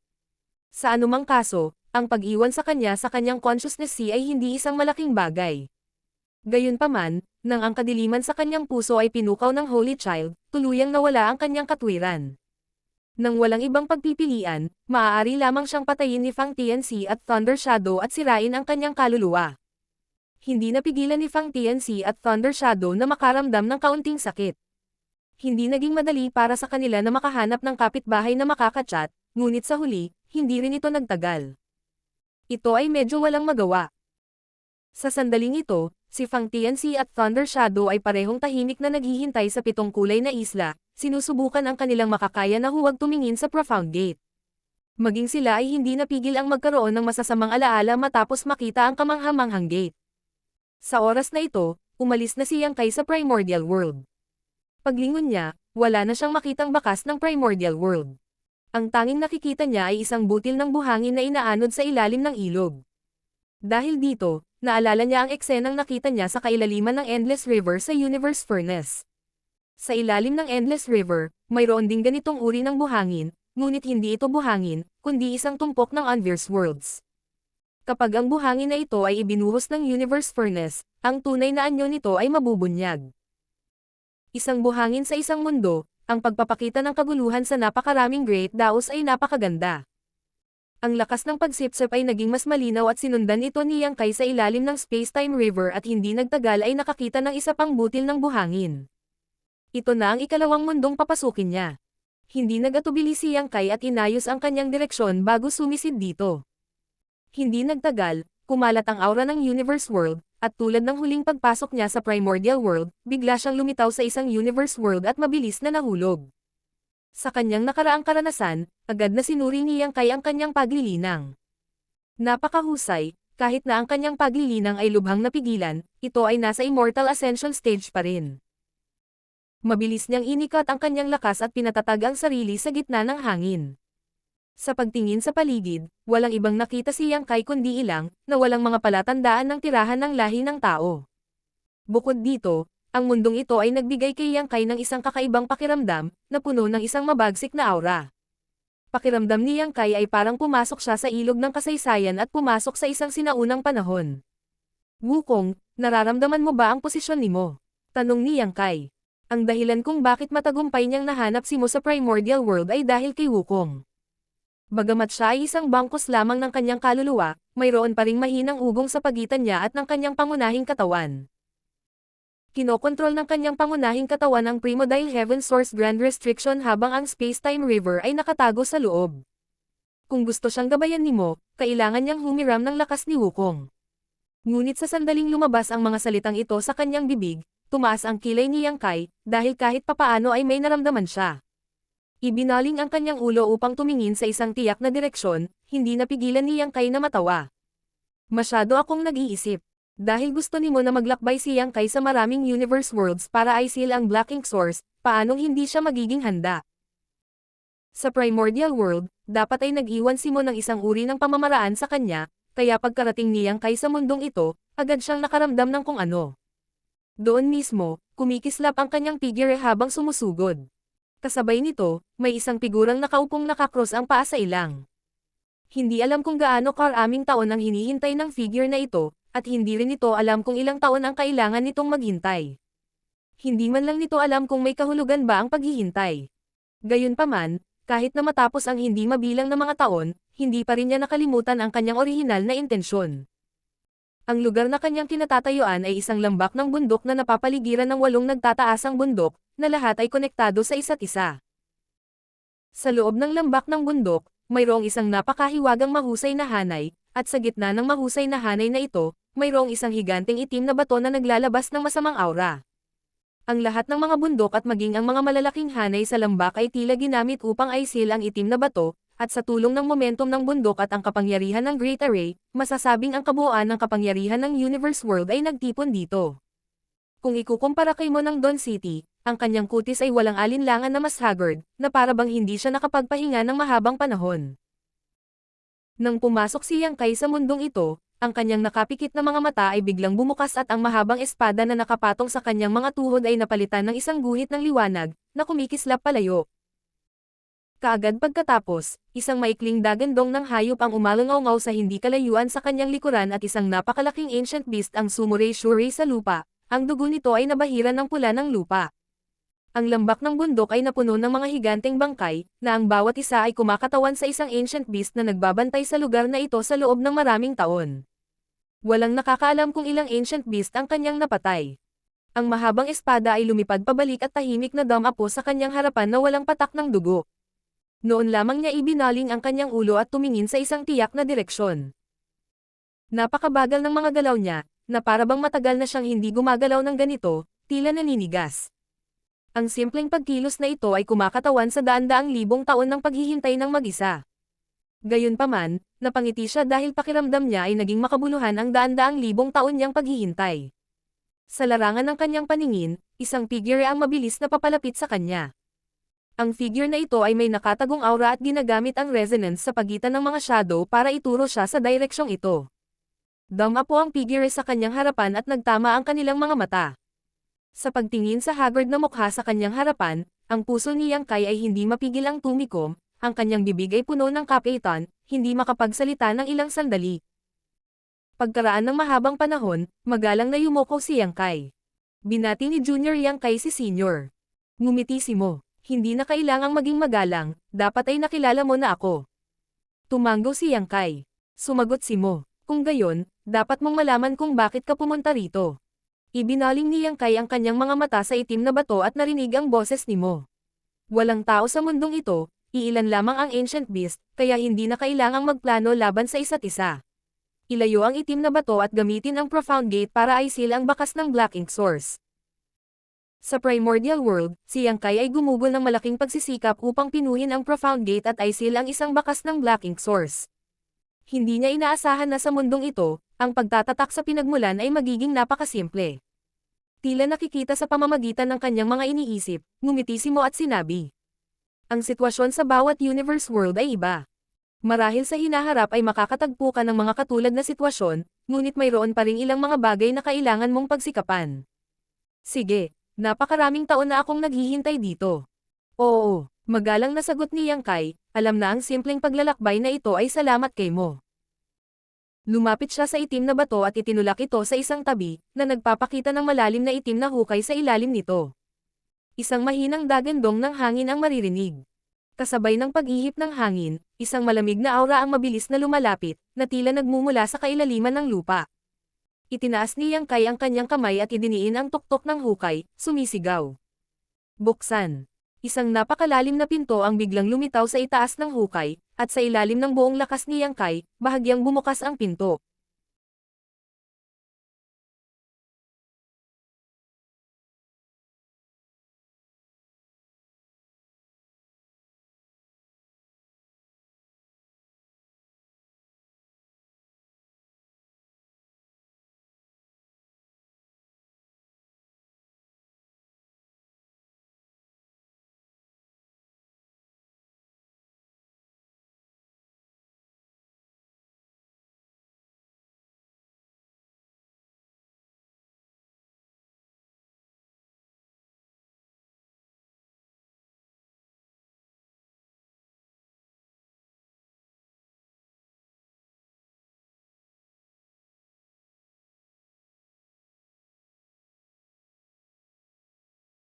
Sa anumang kaso, ang pag-iwan sa kanyang consciousness sea ay hindi isang malaking bagay. Gayunpaman, nang ang kadiliman sa kanyang puso ay pinukaw ng Holy Child, tuluyang nawala ang kanyang katwiran. Nang walang ibang pagpipilian, maaari lamang siyang patayin ni Fang Tianxi at Thunder Shadow at sirain ang kanyang kaluluwa. Hindi napigilan ni Fang Tianxi at Thunder Shadow na makaramdam ng kaunting sakit. Hindi naging madali para sa kanila na makahanap ng kapitbahay na makakachat, ngunit sa huli, hindi rin ito nagtagal. Ito ay medyo walang magawa. Sa sandaling ito, si Fang Tianxi at Thunder Shadow ay parehong tahimik na naghihintay sa 7 kulay na isla, sinusubukan ang kanilang makakaya na huwag tumingin sa Profound Gate. Maging sila ay hindi napigil ang magkaroon ng masasamang alaala matapos makita ang kamanghamanghang gate. Sa oras na ito, umalis na si Yang Kai sa Primordial World. Paglingon niya, wala na siyang makitang bakas ng Primordial World. Ang tanging nakikita niya ay isang butil ng buhangin na inaanod sa ilalim ng ilog. Dahil dito, naalala niya ang eksenang nakita niya sa kailaliman ng Endless River sa Universe Furnace. Sa ilalim ng Endless River, mayroon ding ganitong uri ng buhangin, ngunit hindi ito buhangin, kundi isang tumpok ng Unverse Worlds. Kapag ang buhangin na ito ay ibinuhos ng universe furnace, ang tunay na anyo nito ay mabubunyag. Isang buhangin sa isang mundo, ang pagpapakita ng kaguluhan sa napakaraming Great Daos ay napakaganda. Ang lakas ng pagsipsip ay naging mas malinaw at sinundan ito ni Yang Kai sa ilalim ng Space-Time River at hindi nagtagal ay nakakita ng isa pang butil ng buhangin. Ito na ang ikalawang mundong papasukin niya. Hindi nagatubili si Yang Kai at inayos ang kanyang direksyon bago sumisid dito. Hindi nagtagal, kumalat ang aura ng Universe World, at tulad ng huling pagpasok niya sa Primordial World, bigla siyang lumitaw sa isang Universe World at mabilis na nahulog. Sa kanyang nakaraang karanasan, agad na sinuri ni Yang Kai ang kanyang paglilinang. Napakahusay, kahit na ang kanyang paglilinang ay lubhang napigilan, ito ay nasa Immortal Ascension stage pa rin. Mabilis niyang inikat ang kanyang lakas at pinatatag ang sarili sa gitna ng hangin. Sa pagtingin sa paligid, walang ibang nakita si Yang Kai kundi ilang, na walang mga palatandaan ng tirahan ng lahi ng tao. Bukod dito, ang mundong ito ay nagbigay kay Yang Kai ng isang kakaibang pakiramdam, na puno ng isang mabagsik na aura. Pakiramdam ni Yang Kai ay parang pumasok siya sa ilog ng kasaysayan at pumasok sa isang sinaunang panahon. Wukong, nararamdaman mo ba ang posisyon nimo? Tanong ni Yang Kai. Ang dahilan kung bakit matagumpay niyang nahanap si Mo sa Primordial World ay dahil kay Wukong. Bagamat siya ay isang bangkos lamang ng kanyang kaluluwa, mayroon pa ring mahinang ugong sa pagitan niya at ng kanyang pangunahing katawan. Kinokontrol ng kanyang pangunahing katawan ang Primordial Heaven Source Grand Restriction habang ang Space-Time River ay nakatago sa loob. Kung gusto siyang gabayan ni Mo, kailangan niyang humiram ng lakas ni Wukong. Ngunit sa sandaling lumabas ang mga salitang ito sa kanyang bibig, tumaas ang kilay ni Yang Kai, dahil kahit papaano ay may naramdaman siya. Ibinaling ang kanyang ulo upang tumingin sa isang tiyak na direksyon, hindi napigilan ni Yang Kai na matawa. Masyado akong nag-iisip. Dahil gusto ni Mo na maglakbay si Yang Kai sa maraming universe worlds para i-seal ang Black Ink Source, paanong hindi siya magiging handa? Sa Primordial World, dapat ay nag-iwan si Mo ng isang uri ng pamamaraan sa kanya, kaya pagkarating ni Yang Kai sa mundong ito, agad siyang nakaramdam ng kung ano. Doon mismo, kumikislap ang kanyang figure habang sumusugod. Kasabay nito, may isang figurang nakaupong nakakross ang paa sa ilang. Hindi alam kung gaano karaming taon ang hinihintay ng figure na ito, at hindi rin ito alam kung ilang taon ang kailangan nitong maghintay. Hindi man lang nito alam kung may kahulugan ba ang paghihintay. Gayunpaman, kahit na matapos ang hindi mabilang na mga taon, hindi pa rin niya nakalimutan ang kanyang orihinal na intensyon. Ang lugar na kanyang kinatatayuan ay isang lambak ng bundok na napapaligiran ng 8 nagtataasang bundok, na lahat ay konektado sa isa't isa. Sa loob ng lambak ng bundok, mayroong isang napakahiwagang mahusay na hanay, at sa gitna ng mahusay na hanay na ito, mayroong isang higanteng itim na bato na naglalabas ng masamang aura. Ang lahat ng mga bundok at maging ang mga malalaking hanay sa lambak ay tila ginamit upang i-seal ang itim na bato, at sa tulong ng momentum ng bundok at ang kapangyarihan ng Great Array, masasabing ang kabuuan ng kapangyarihan ng Universe World ay nagtipon dito. Kung ikukumpara kay Mo ng Dawn City, ang kanyang kutis ay walang alinlangan na mas haggard, na para bang hindi siya nakapagpahinga ng mahabang panahon. Nang pumasok si Yang Kai sa mundong ito, ang kanyang nakapikit na mga mata ay biglang bumukas at ang mahabang espada na nakapatong sa kanyang mga tuhod ay napalitan ng isang guhit ng liwanag, na kumikislap palayo. Kaagad pagkatapos, isang maikling dagandong ng hayop ang umalangaw sa hindi kalayuan sa kanyang likuran at isang napakalaking ancient beast ang sumuray-shuray sa lupa, ang dugo nito ay nabahiran ng pula ng lupa. Ang lambak ng bundok ay napuno ng mga higanteng bangkay, na ang bawat isa ay kumakatawan sa isang ancient beast na nagbabantay sa lugar na ito sa loob ng maraming taon. Walang nakakaalam kung ilang ancient beast ang kanyang napatay. Ang mahabang espada ay lumipad pabalik at tahimik na damapo sa kanyang harapan na walang patak ng dugo. Noon lamang niya ibinaling ang kanyang ulo at tumingin sa isang tiyak na direksyon. Napakabagal ng mga galaw niya, na para bang matagal na siyang hindi gumagalaw ng ganito, tila naninigas. Ang simpleng pagkilos na ito ay kumakatawan sa daan-daang libong taon ng paghihintay ng mag-isa. Gayunpaman, napangiti siya dahil pakiramdam niya ay naging makabuluhan ang daan-daang libong taon niyang paghihintay. Sa larangan ng kanyang paningin, isang figure ang mabilis na papalapit sa kanya. Ang figure na ito ay may nakatagong aura at ginagamit ang resonance sa pagitan ng mga shadow para ituro siya sa direksyong ito. Damapo ang figure sa kanyang harapan at nagtama ang kanilang mga mata. Sa pagtingin sa haggard na mukha sa kanyang harapan, ang puso ni Yang Kai ay hindi mapigil ang tumikom, ang kanyang bibig ay puno ng kapitan, hindi makapagsalita ng ilang sandali. Pagkaraan ng mahabang panahon, magalang na yumoko si Yang Kai. Binati ni Junior Yang Kai si Senior. Ngumiti si Mo. Hindi na kailangang maging magalang, dapat ay nakilala mo na ako. Tumanggo si Yang Kai. Sumagot si Mo. Kung gayon, dapat mong malaman kung bakit ka pumunta rito. Ibinaling ni Yang Kai ang kanyang mga mata sa itim na bato at narinig ang boses ni Mo. Walang tao sa mundong ito, iilan lamang ang ancient beast, kaya hindi na kailangang magplano laban sa isa't isa. Ilayo ang itim na bato at gamitin ang profound gate para i-seal ang bakas ng Black Ink Source. Sa Primordial World, si Yang Kai ay gumugol ng malaking pagsisikap upang pinuhin ang profound gate at i-seal ang isang bakas ng Black Ink Source. Hindi niya inaasahan na sa mundong ito, ang pagtatatak sa pinagmulan ay magiging napakasimple. Tila nakikita sa pamamagitan ng kanyang mga iniisip, ngumiti si Mo at sinabi. Ang sitwasyon sa bawat universe world ay iba. Marahil sa hinaharap ay makakatagpo ka ng mga katulad na sitwasyon, ngunit mayroon pa ring ilang mga bagay na kailangan mong pagsikapan. Sige, napakaraming taon na akong naghihintay dito. Oo, magalang na sagot ni Yang Kai, alam na ang simpleng paglalakbay na ito ay salamat kay Mo. Lumapit siya sa itim na bato at itinulak ito sa isang tabi, na nagpapakita ng malalim na itim na hukay sa ilalim nito. Isang mahinang dagandong ng hangin ang maririnig. Kasabay ng pag-ihip ng hangin, isang malamig na aura ang mabilis na lumalapit, na tila nagmumula sa kailaliman ng lupa. Itinaas ni Yang Kai ang kanyang kamay at idiniin ang tuktok ng hukay, sumisigaw. Buksan. Isang napakalalim na pinto ang biglang lumitaw sa itaas ng hukay, at sa ilalim ng buong lakas ni Yang Kai, bahagyang bumukas ang pinto.